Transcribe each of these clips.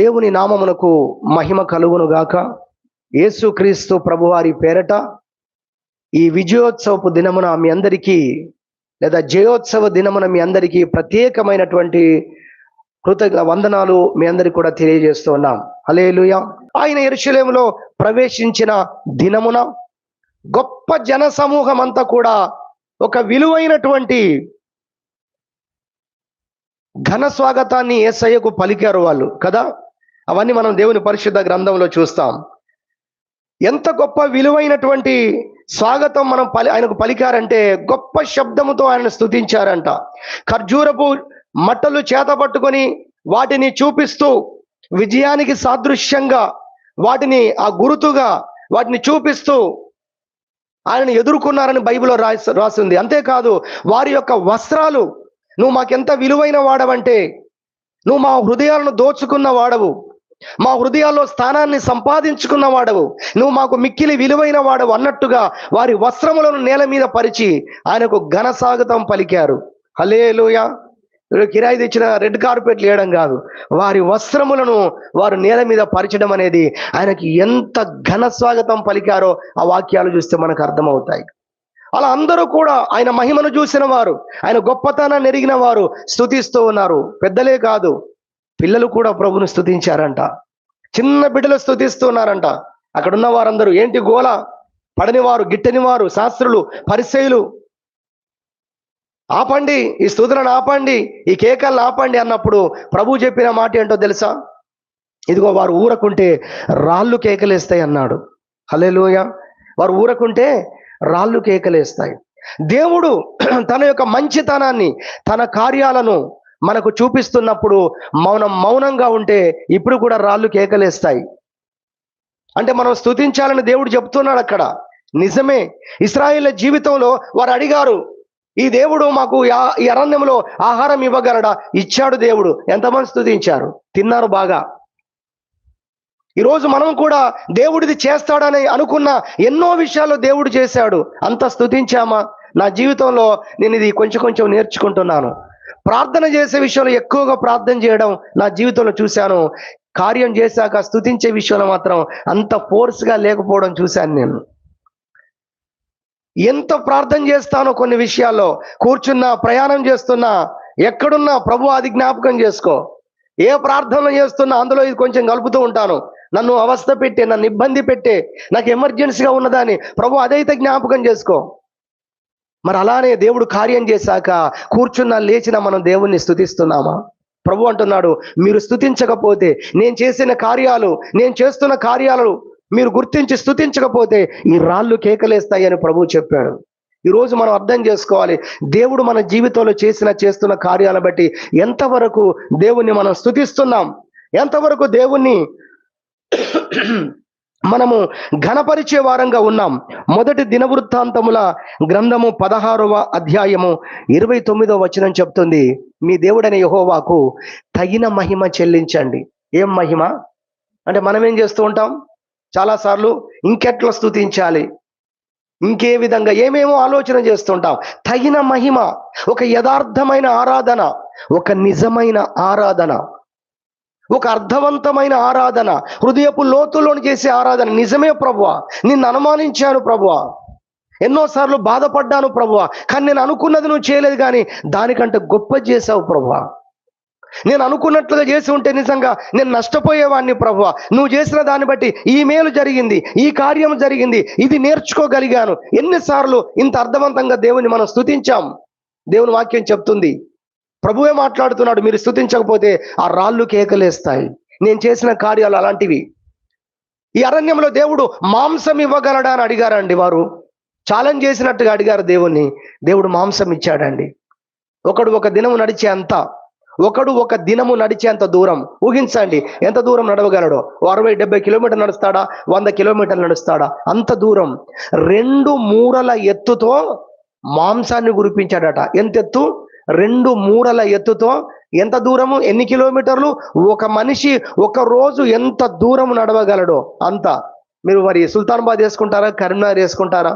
దేవుని నామమునకు మహిమ కలుగును గాక. యేసుక్రీస్తు ప్రభువారి పేరట ఈ విజయోత్సవపు దినమున మీ అందరికీ లేదా జయోత్సవ దినమున మీ అందరికీ ప్రత్యేకమైనటువంటి కృతజ్ఞ వందనాలు మీ అందరికీ కూడా తెలియజేస్తూ ఉన్నాం. హల్లెలూయా. ఆయన యెరూషలేములో ప్రవేశించిన దినమున గొప్ప జన సమూహం అంతా కూడా ఒక విలువైనటువంటి ఘన స్వాగతాన్ని యేసయ్యకు పలికారు వాళ్ళు కదా. అవన్నీ మనం దేవుని పరిశుద్ధ గ్రంథంలో చూస్తాం. ఎంత గొప్ప విలువైనటువంటి స్వాగతం ఆయనకు పలికారంటే గొప్ప శబ్దముతో ఆయనను స్తుతించారంట. ఖర్జూరపు మట్టలు చేత పట్టుకొని వాటిని చూపిస్తూ విజయానికి సాదృశ్యంగా వాటిని ఆ గురుతుగా వాటిని చూపిస్తూ ఆయనను ఎదుర్కొన్నారని బైబిల్లో రాసింది. అంతేకాదు వారి యొక్క వస్త్రాలు, నువ్వు మాకెంత విలువైన వాడవంటే, నువ్వు మా హృదయాలను దోచుకున్న వాడవు, మా హృదయాల్లో స్థానాన్ని సంపాదించుకున్న వాడవు, నువ్వు మాకు మిక్కిలి విలువైన వాడవు అన్నట్టుగా వారి వస్త్రములను నేల మీద పరిచి ఆయనకు ఘన స్వాగతం పలికారు. హల్లెలూయా. కిరాయి తెచ్చిన రెడ్ కార్పెట్లు వేయడం కాదు, వారి వస్త్రములను వారు నేల మీద పరిచడం అనేది ఆయనకి ఎంత ఘన స్వాగతం పలికారో ఆ వాక్యాలు చూస్తే మనకు అర్థమవుతాయి. అలా అందరూ కూడా ఆయన మహిమను చూసిన వారు, ఆయన గొప్పతనాన్ని ఎరిగిన వారు స్తుతిస్తూ ఉన్నారు. పెద్దలే కాదు, పిల్లలు కూడా ప్రభుని స్తుతించారంట. చిన్న బిడ్డలు స్తుతిస్తున్నారంట. అక్కడ ఉన్న వారందరూ ఏంటి గోల, పడని వారు, గిట్టని వారు, శాస్త్రులు, పరిసయ్యులు, ఆపండి ఈ స్తుతులను, ఆపండి ఈ కేకలను ఆపండి అన్నప్పుడు ప్రభు చెప్పిన మాట ఏంటో తెలుసా? ఇదిగో వారు ఊరకుంటే రాళ్ళు కేకలేస్తాయి అన్నాడు. హల్లెలూయా. వారు ఊరకుంటే రాళ్ళు కేకలేస్తాయి. దేవుడు తన యొక్క మంచితనాన్ని, తన కార్యాలను మనకు చూపిస్తున్నప్పుడు మౌనంగా ఉంటే ఇప్పుడు కూడా రాళ్ళు కేకలేస్తాయి. అంటే మనం స్తుతించాలని దేవుడు చెప్తున్నాడు అక్కడ. నిజమే. ఇశ్రాయేలు జీవితంలో వారు అడిగారు, ఈ దేవుడు మాకు ఈ అరణ్యంలో ఆహారం ఇవ్వగలడా? ఇచ్చాడు దేవుడు. ఎంతమంది స్తుతించారు, తిన్నారు బాగా. ఈరోజు మనం కూడా దేవుడిది చేస్తాడని అనుకున్న ఎన్నో విషయాల్లో దేవుడు చేశాడు. అంత స్తుతించామా? నా జీవితంలో నేను ఇది కొంచెం నేర్చుకుంటున్నాను. ప్రార్థన చేసే విషయంలో ఎక్కువగా ప్రార్థన చేయడం నా జీవితంలో చూశాను. కార్యం చేశాక స్తుతించే విషయంలో మాత్రం అంత ఫోర్స్గా లేకపోవడం చూశాను నేను. ఎంత ప్రార్థన చేస్తానో కొన్ని విషయాల్లో, కూర్చున్నా, ప్రయాణం చేస్తున్నా, ఎక్కడున్నా ప్రభు అది జ్ఞాపకం చేసుకో. ఏ ప్రార్థనలు చేస్తున్నా అందులో ఇది కొంచెం కలుపుతూ ఉంటాను. నన్ను అవస్థ పెట్టే, నన్ను ఇబ్బంది పెట్టే, నాకు ఎమర్జెన్సీగా ఉన్నదాన్ని ప్రభు అదైతే జ్ఞాపకం చేసుకో. మరి అలానే దేవుడు కార్యం చేశాక కూర్చున్నా, లేచినా మనం దేవుణ్ణి స్తుతిస్తున్నామా? ప్రభు అంటున్నాడు, మీరు స్తుతించకపోతే, నేను చేసిన కార్యాలు, నేను చేస్తున్న కార్యాలు మీరు గుర్తించి స్తుతించకపోతే ఈ రాళ్ళు కేకలేస్తాయి అని ప్రభు చెప్పాడు. ఈరోజు మనం అర్థం చేసుకోవాలి, దేవుడు మన జీవితంలో చేస్తున్న కార్యాలను బట్టి ఎంతవరకు దేవుణ్ణి మనం స్తుతిస్తున్నాం, ఎంతవరకు దేవుణ్ణి మనము ఘనపరిచే వారంగా ఉన్నాం. మొదటి దినవృత్తాంతముల గ్రంథము 16వ అధ్యాయము 29వ వచనం చెప్తుంది, మీ దేవుడైన యెహోవాకు తగిన మహిమ చెల్లించండి. ఏం మహిమ అంటే మనం ఏం చేస్తూ ఉంటాం చాలాసార్లు, ఇంకెట్లా స్తుతించాలి, ఇంకే విధంగా ఏమేమో ఆలోచన చేస్తుంటాం. తగిన మహిమ, ఒక యథార్థమైన ఆరాధన, ఒక నిజమైన ఆరాధన, ఒక అర్థవంతమైన ఆరాధన, హృదయపు లోతులోని చేసే ఆరాధన. నిజమే ప్రభువా, నిన్ను అనుమానించాను ప్రభువా, ఎన్నోసార్లు బాధపడ్డాను ప్రభువా, కానీ నేను అనుకున్నది నువ్వు చేయలేదు, కానీ దానికంటే గొప్ప చేసావు ప్రభువా. నేను అనుకున్నట్లుగా చేసి ఉంటే నిజంగా నేను నష్టపోయేవాడిని ప్రభువా. నువ్వు చేసిన దాన్ని బట్టి ఈ మేలు జరిగింది, ఈ కార్యం జరిగింది, ఇది నేర్చుకోగలిగాను. ఎన్నిసార్లు ఇంత అర్థవంతంగా దేవుని మనం స్తుతించాం. దేవుని వాక్యం చెప్తుంది, ప్రభువే మాట్లాడుతున్నాడు, మీరు స్తుతించకపోతే ఆ రాళ్ళు కేకలేస్తాయి. నేను చేసిన కార్యాలు అలాంటివి. ఈ అరణ్యంలో దేవుడు మాంసం ఇవ్వగలడా అని అడిగారండి. వారు ఛాలెంజ్ చేసినట్టుగా అడిగారు దేవుణ్ణి. దేవుడు మాంసం ఇచ్చాడండి. ఒకడు ఒక దినము నడిచేంత దూరం ఊహించండి. ఎంత దూరం నడవగలడో? 60-70 కిలోమీటర్లు నడుస్తాడా? 100 కిలోమీటర్లు నడుస్తాడా? అంత దూరం 2 మూరల ఎత్తుతో మాంసాన్ని కురిపించాడట. ఎంత ఎత్తు? 2 మూరల ఎత్తుతో. ఎంత దూరము? ఎన్ని కిలోమీటర్లు? ఒక మనిషి ఒక రోజు ఎంత దూరం నడవగలడో అంత. మీరు మరి సుల్తానాబాద్ వేసుకుంటారా, కరీంనగర్ వేసుకుంటారా?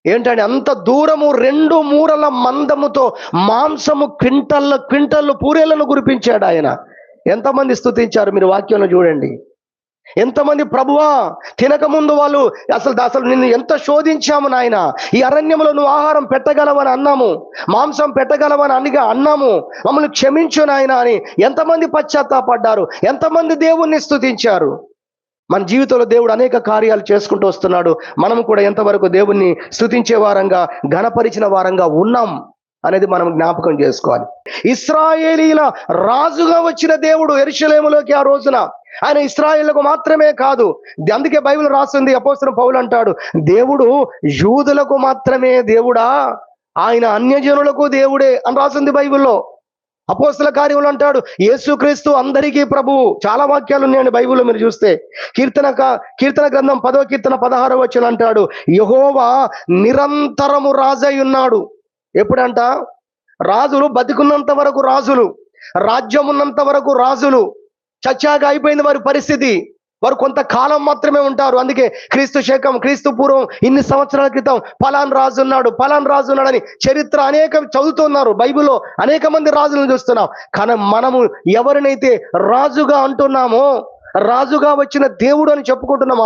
ఏంటంటే అంత దూరము 2 మూరల మందముతో మాంసము క్వింటళ్ళు పూరేళ్లను కురిపించాడు ఆయన. ఎంతమంది స్తుతించారు మీరు వాక్యంలో చూడండి. ఎంతమంది ప్రభువా తినక ముందు వాళ్ళు అసలు నిన్ను ఎంత శోధించాము నాయన, ఈ అరణ్యంలో నువ్వు ఆహారం పెట్టగలవని అన్నాము, మాంసం పెట్టగలవని అన్నాము, మమ్మల్ని క్షమించు నాయన అని ఎంతమంది పశ్చాత్తాపడ్డారు, ఎంతమంది దేవుణ్ణి స్తుతించారు. మన జీవితంలో దేవుడు అనేక కార్యాలు చేసుకుంటూ వస్తున్నాడు. మనం కూడా ఎంతవరకు దేవుణ్ణి స్తుతించే వారంగా, ఘనపరిచిన వారంగా ఉన్నాం అనేది మనం జ్ఞాపకం చేసుకోవాలి. ఇశ్రాయేలీల రాజుగా వచ్చిన దేవుడు యెరూషలేములోకి ఆ రోజున ఆయన ఇశ్రాయేలుకు మాత్రమే కాదు, అందుకే బైబిల్ రాస్తుంది, అపోస్తలుడు పౌలు అంటాడు, దేవుడు యూదులకు మాత్రమే దేవుడా, ఆయన అన్యజనులకు దేవుడే అని రాస్తుంది బైబిల్లో. అపోస్తల కార్యములు అంటాడు, యేసుక్రీస్తు అందరికీ ప్రభువు. చాలా వాక్యాలు ఉన్నాయండి బైబిల్లో మీరు చూస్తే. కీర్తన గ్రంథం 10వ కీర్తన 16వ వచనం అంటాడు, యెహోవా నిరంతరము రాజై ఉన్నాడు. ఎప్పుడంట? రాజులు బతికున్నంత వరకు రాజులు, రాజ్యం ఉన్నంత వరకు రాజులు. చచ్చాక అయిపోయింది వారి పరిస్థితి, వారు కొంతకాలం మాత్రమే ఉంటారు. అందుకే క్రీస్తు పూర్వం ఇన్ని సంవత్సరాల క్రితం పలాన్ రాజు ఉన్నాడని చరిత్ర అనేక చదువుతున్నారు. బైబిల్లో అనేక మంది రాజులను చూస్తున్నాం. కానీ మనము ఎవరినైతే రాజుగా అంటున్నామో, రాజుగా వచ్చిన దేవుడు అని చెప్పుకుంటున్నాం,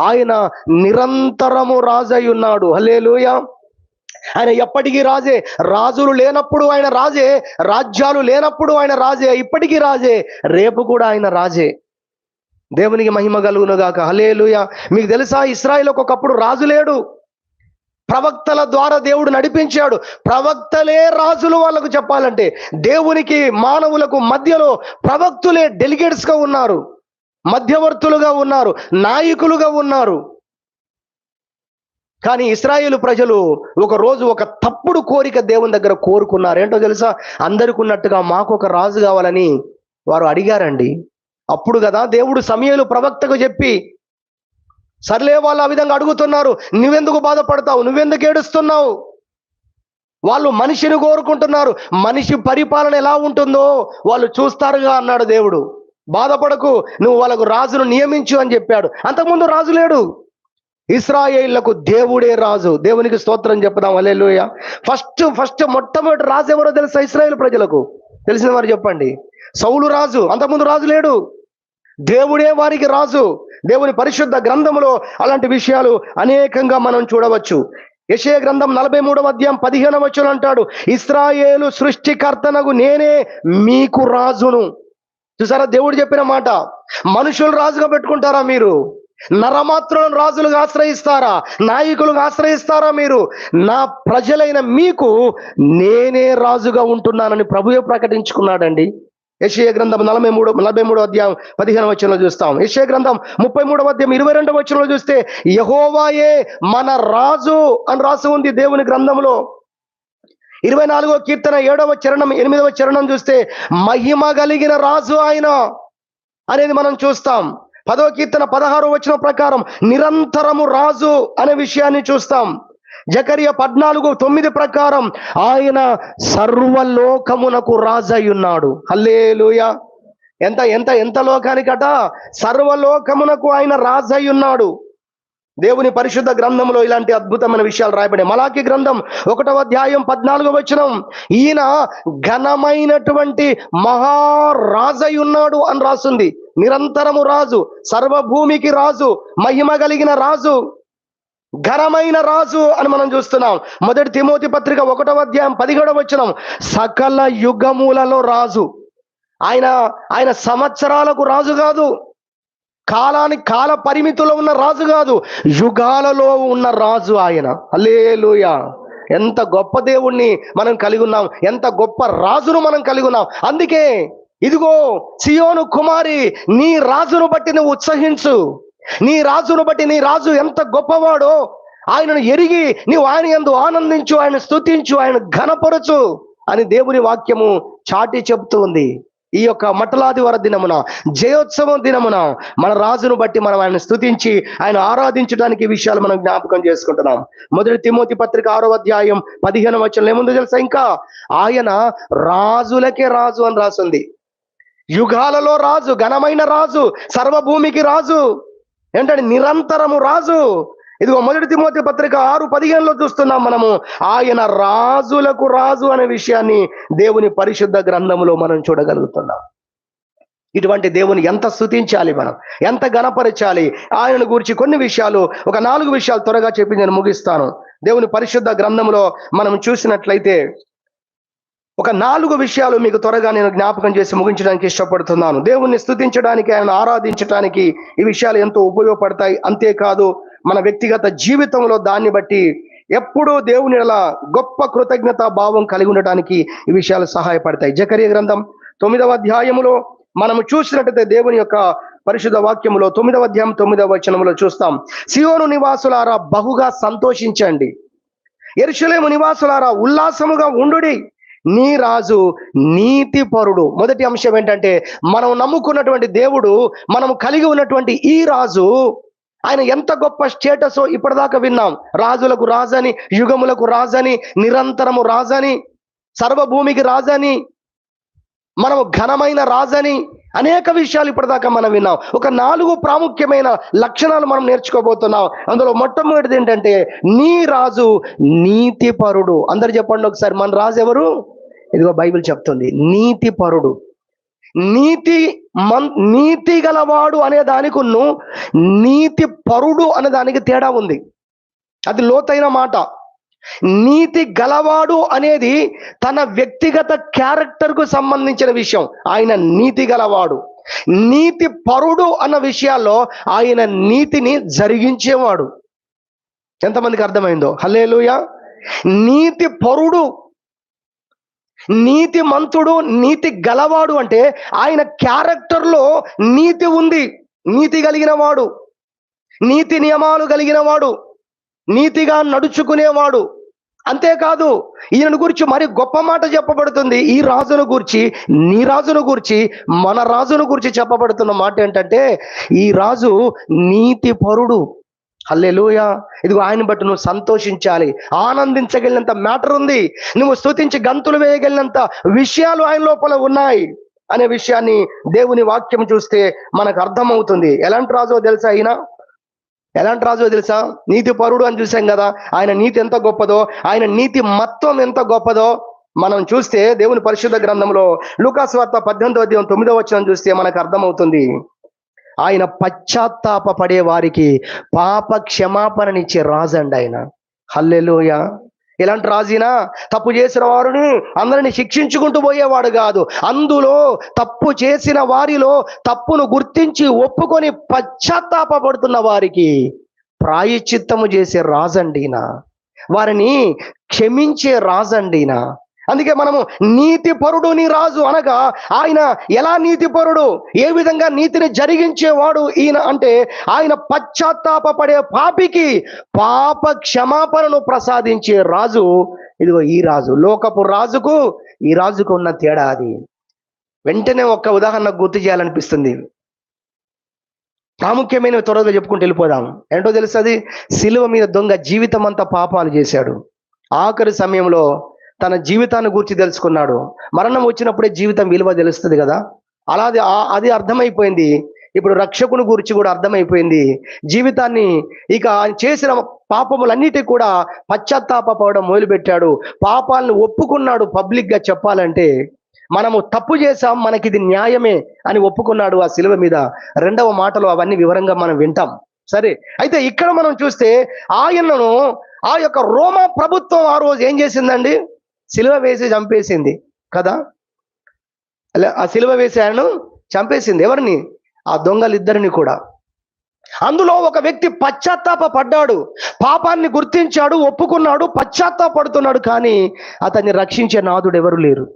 ఆయన నిరంతరము రాజై ఉన్నాడు. హల్లెలూయా. ఆయన ఎప్పటికీ రాజే. రాజులు లేనప్పుడు ఆయన రాజే, రాజ్యాలు లేనప్పుడు ఆయన రాజే, ఇప్పటికీ రాజే, రేపు కూడా ఆయన రాజే. దేవునికి మహిమ కలుగును గాక. హల్లెలూయా. మీకు తెలుసా, ఇశ్రాయేలుకు ఒకప్పుడు రాజు లేడు, ప్రవక్తల ద్వారా దేవుడు నడిపించాడు. ప్రవక్తలే రాజులు. వాళ్ళకు చెప్పాలంటే దేవునికి మానవులకు మధ్యలో ప్రవక్తులే డెలిగేట్స్ గా ఉన్నారు, మధ్యవర్తులుగా ఉన్నారు, నాయకులుగా ఉన్నారు. కానీ ఇశ్రాయేలు ప్రజలు ఒక రోజు ఒక తప్పుడు కోరిక దేవుని దగ్గర కోరుకున్నారు. ఏంటో తెలుసా? అందరికి ఉన్నట్టుగా మాకు ఒక రాజు కావాలని వారు అడిగారండి. అప్పుడు కదా దేవుడు సమూయేలు ప్రవక్తకు చెప్పి, సర్లే వాళ్ళు ఆ విధంగా అడుగుతున్నారు, నువ్వెందుకు బాధపడతావు, నువ్వెందుకు ఏడుస్తున్నావు, వాళ్ళు మనిషిని కోరుకుంటున్నారు, మనిషి పరిపాలన ఎలా ఉంటుందో వాళ్ళు చూస్తారుగా అన్నాడు దేవుడు. బాధపడకు, నువ్వు వాళ్ళకు రాజును నియమించు అని చెప్పాడు. అంతకుముందు రాజు లేడు. ఇశ్రాయేలులకు దేవుడే రాజు. దేవునికి స్తోత్రం చెప్పుదాం. హల్లెలూయా. ఫస్ట్ మొట్టమొదటి రాజు ఎవరో తెలుసా? ఇశ్రాయేలు ప్రజలకు తెలిసిన వారు చెప్పండి. సౌలు రాజు. అంతకుముందు రాజు లేడు, దేవుడే వారికి రాజు. దేవుని పరిశుద్ధ గ్రంథములో అలాంటి విషయాలు అనేకంగా మనం చూడవచ్చు. యెషయా గ్రంథం 43వ అధ్యాయం 15వ వచనం అంటాడు, ఇశ్రాయేలు సృష్టికర్తనగు నేనే మీకు రాజును. చూసారా దేవుడు చెప్పిన మాట? మనుషులు రాజుగా పెట్టుకుంటారా మీరు? నరమాత్రులను రాజులుగా ఆశ్రయిస్తారా? నాయకులుగా ఆశ్రయిస్తారా మీరు? నా ప్రజలైన మీకు నేనే రాజుగా ఉంటున్నానని ప్రభువే ప్రకటించుకున్నాడండి. యెషయా గ్రంథం 43వ అధ్యాయం 15వ వచనంలో చూస్తాం. యెషయా గ్రంథం 33వ అధ్యాయం 22వ వచనంలో చూస్తే యెహోవాయే మన రాజు అని రాసి ఉంది దేవుని గ్రంథంలో. 24వ కీర్తన 7వ చరణం 8వ చరణం చూస్తే మహిమ కలిగిన రాజు ఆయన అనేది మనం చూస్తాం. 10వ కీర్తన 16వ వచనం ప్రకారం నిరంతరము రాజు అనే విషయాన్ని చూస్తాం. జకరియా 14:9 ప్రకారం ఆయన సర్వలోకమునకు రాజై ఉన్నాడు. హల్లెలూయా. ఎంత ఎంత ఎంత లోకానికట? సర్వలోకమునకు ఆయన రాజై ఉన్నాడు. దేవుని పరిశుద్ధ గ్రంథంలో ఇలాంటి అద్భుతమైన విషయాలు రాయబడ్డాయి. మలాకి గ్రంథం 1వ అధ్యాయం 14వ వచనం, ఈయన ఘనమైనటువంటి మహారాజై ఉన్నాడు అని రాస్తుంది. నిరంతరము రాజు, సర్వభూమికి రాజు, మహిమ కలిగిన రాజు, ఘనమైన రాజు అని మనం చూస్తున్నాం. 1 తిమోతి పత్రిక 1వ అధ్యాయం 17వ వచనం, సకల యుగములలో రాజు. ఆయన సంవత్సరాలకు రాజు కాదు, కాల పరిమితిలో ఉన్న రాజు కాదు, యుగాలలో ఉన్న రాజు ఆయన. హల్లెలూయా. ఎంత గొప్ప దేవుణ్ణి మనం కలిగి ఉన్నాం, ఎంత గొప్ప రాజును మనం కలిగి ఉన్నాం. అందుకే ఇదిగో సియోను కుమారి, నీ రాజును బట్టి నువ్వు ఉత్సహించు, నీ రాజును బట్టి, నీ రాజు ఎంత గొప్పవాడో ఆయనను ఎరిగి నీవు ఆయన యందు ఆనందించు, ఆయన స్తుతించు, ఆయన ఘనపరచు అని దేవుని వాక్యము చాటి చెబుతూ ఉంది. ఈ యొక్క మట్టలాదివార దినమున, జయోత్సవం దినమున మన రాజును బట్టి మనం ఆయన స్తుతించి ఆయన ఆరాధించడానికి ఈ విషయాలు మనం జ్ఞాపకం చేసుకుంటున్నాం. 1 తిమోతి పత్రిక 6వ అధ్యాయం 15వ వచనం ఏముందో తెలుసా? ఇంకా ఆయన రాజులకే రాజు అని రాసింది. యుగాలలో రాజు, ఘనమైన రాజు, సర్వభూమికి రాజు, ఏంటంటే నిరంతరము రాజు. ఇదిగో 1 తిమోతి పత్రిక 6:15లో చూస్తున్నాం మనము, ఆయన రాజులకు రాజు అనే విషయాన్ని దేవుని పరిశుద్ధ గ్రంథములో మనం చూడగలుగుతున్నాం. ఇటువంటి దేవుని ఎంత స్తుతించాలి, మనం ఎంత గణపరచాలి. ఆయనను గురించి కొన్ని విషయాలు, ఒక 4 విషయాలు త్వరగా చెప్పి నేను ముగిస్తాను. దేవుని పరిశుద్ధ గ్రంథంలో మనం చూసినట్లయితే ఒక 4 విషయాలు మీకు త్వరగా నేను జ్ఞాపకం చేసి ముగించడానికి ఇష్టపడుతున్నాను. దేవుణ్ణి స్తుతించడానికి, ఆయన ఆరాధించడానికి ఈ విషయాలు ఎంతో ఉపయోగపడతాయి. అంతేకాదు మన వ్యక్తిగత జీవితంలో దాన్ని బట్టి ఎప్పుడూ దేవుని ఎలా గొప్ప కృతజ్ఞతా భావం కలిగి ఉండటానికి ఈ విషయాలు సహాయపడతాయి. జకరియా గ్రంథం 9వ అధ్యాయములో మనము చూసినట్టయితే దేవుని యొక్క పరిశుద్ధ వాక్యములో 9వ అధ్యాయం 9వ వచనములో చూస్తాం, సియోను నివాసులారా బహుగా సంతోషించండి, యెరూషలేము నివాసులారా ఉల్లాసముగా ఉండుడి, నీ రాజు నీతిపరుడు. మొదటి అంశం ఏంటంటే, మనం నమ్ముకున్నటువంటి దేవుడు, మనం కలిగి ఉన్నటువంటి ఈ రాజు, ఆయన ఎంత గొప్ప స్టేటసో ఇప్పటిదాకా విన్నాం. రాజులకు రాజని, యుగములకు రాజని, నిరంతరము రాజని, సర్వభూమికి రాజని, మనము ఘనమైన రాజని, అనేక విషయాలు ఇప్పటిదాకా మనం విన్నాం. ఒక 4 ప్రాముఖ్యమైన లక్షణాలు మనం నేర్చుకోబోతున్నాం. అందులో మొట్టమొదటిది ఏంటంటే, నీ రాజు నీతిపరుడు. అందరు చెప్పండి ఒకసారి, మన రాజు ఎవరు? ఇదిగో బైబిల్ చెప్తుంది, నీతిపరుడు. నీతి గలవాడు అనే దానికును నీతి పరుడు అనే దానికి తేడా ఉంది. అది లోతైన మాట. నీతి గలవాడు అనేది తన వ్యక్తిగత క్యారెక్టర్కు సంబంధించిన విషయం. ఆయన నీతి గలవాడు. నీతి పరుడు అన్న విషయాల్లో ఆయన నీతిని జరిగించేవాడు. ఎంతమందికి అర్థమైందో? హల్లెలూయా. నీతి పరుడు, నీతి మంతుడు, నీతి గలవాడు అంటే ఆయన క్యారెక్టర్లో నీతి ఉంది. నీతి కలిగిన వాడు, నీతి నియమాలు కలిగిన వాడు, నీతిగా నడుచుకునేవాడు. అంతేకాదు ఈయన గురించి మరి గొప్ప మాట చెప్పబడుతుంది. ఈ రాజును గురించి, నీ రాజును గురించి, మన రాజును గురించి చెప్పబడుతున్న మాట ఏంటంటే, ఈ రాజు నీతి పరుడు. హల్లెలూయా. ఇదిగో ఆయన బట్టి నువ్వు సంతోషించాలి, ఆనందించగలిగినంత మ్యాటర్ ఉంది. నువ్వు స్తుతించి గంతులు వేయగలిగినంత విషయాలు ఆయన లోపల ఉన్నాయి అనే విషయాన్ని దేవుని వాక్యం చూస్తే మనకు అర్థమవుతుంది. ఎలాంటి రాజో తెలుసా ఈయన? ఎలాంటి రాజో తెలుసా? నీతి పరుడు అని చూసాం కదా. ఆయన నీతి ఎంత గొప్పదో, ఆయన నీతి మత్వం ఎంత గొప్పదో మనం చూస్తే దేవుని పరిశుద్ధ గ్రంథంలో లూకాసు వార్త 18వ అధ్యాయం 9వ వచనం చూస్తే మనకు అర్థమవుతుంది. ఆయన పశ్చాత్తాప పడే వారికి పాప క్షమాపణనిచ్చే రాజు అండి ఆయన. హల్లెలూయా. ఎలాంటి రాజునా? తప్పు చేసిన వారిని అందరిని శిక్షించుకుంటూ పోయేవాడు కాదు. అందులో తప్పు చేసిన వారిలో తప్పును గుర్తించి ఒప్పుకొని పశ్చాత్తాపడుతున్న వారికి ప్రాయశ్చిత్తము చేసే రాజండినా, వారిని క్షమించే రాజండినా. అందుకే మనము నీతి పరుడు నీ రాజు అనగా, ఆయన ఎలా నీతి పరుడు, ఏ విధంగా నీతిని జరిగించేవాడు ఈయన అంటే, ఆయన పశ్చాత్తాపడే పాపికి పాప క్షమాపణను ప్రసాదించే రాజు. ఇదిగో ఈ రాజు. లోకపు రాజుకు ఈ రాజుకు ఉన్న తేడా అది. వెంటనే ఒక్క ఉదాహరణ గుర్తు చేయాలనిపిస్తుంది. ప్రాముఖ్యమైన త్వరగా చెప్పుకుంటూ వెళ్ళిపోదాం. ఏంటో తెలుసు? అది సిలువ మీద దొంగ జీవితం అంతా పాపాలు చేశాడు. ఆఖరి సమయంలో తన జీవితాన్ని గురించి తెలుసుకున్నాడు. మరణం వచ్చినప్పుడే జీవితం విలువ తెలుస్తుంది కదా. అలాగే అది అర్థమైపోయింది. ఇప్పుడు రక్షకుని గురించి కూడా అర్థమైపోయింది. జీవితాన్ని ఇక చేసిన పాపములన్నిటి కూడా పశ్చాత్తాపడడం మొదలుపెట్టాడు. పాపాలను ఒప్పుకున్నాడు. పబ్లిక్ గా చెప్పాలంటే, మనము తప్పు చేశాం, మనకి ఇది న్యాయమే అని ఒప్పుకున్నాడు ఆ శిలువ మీద. 2వ మాటలో అవన్నీ వివరంగా మనం వింటాం. సరే, అయితే ఇక్కడ మనం చూస్తే ఆయనను ఆ యొక్క రోమా ప్రభుత్వం ఆ రోజు ఏం చేసిందండి? సిలువ వేసి చంపేసింది కదా. ఆ సిలువ వేసి ఆయనను చంపేసింది. ఎవరిని? ఆ దొంగలిద్దరిని కూడా. అందులో ఒక వ్యక్తి పశ్చాత్తాపడ్డాడు, పాపాన్ని గుర్తించాడు, ఒప్పుకున్నాడు, పశ్చాత్తాపడుతున్నాడు. కానీ అతన్ని రక్షించే నాథుడు ఎవరు లేరు.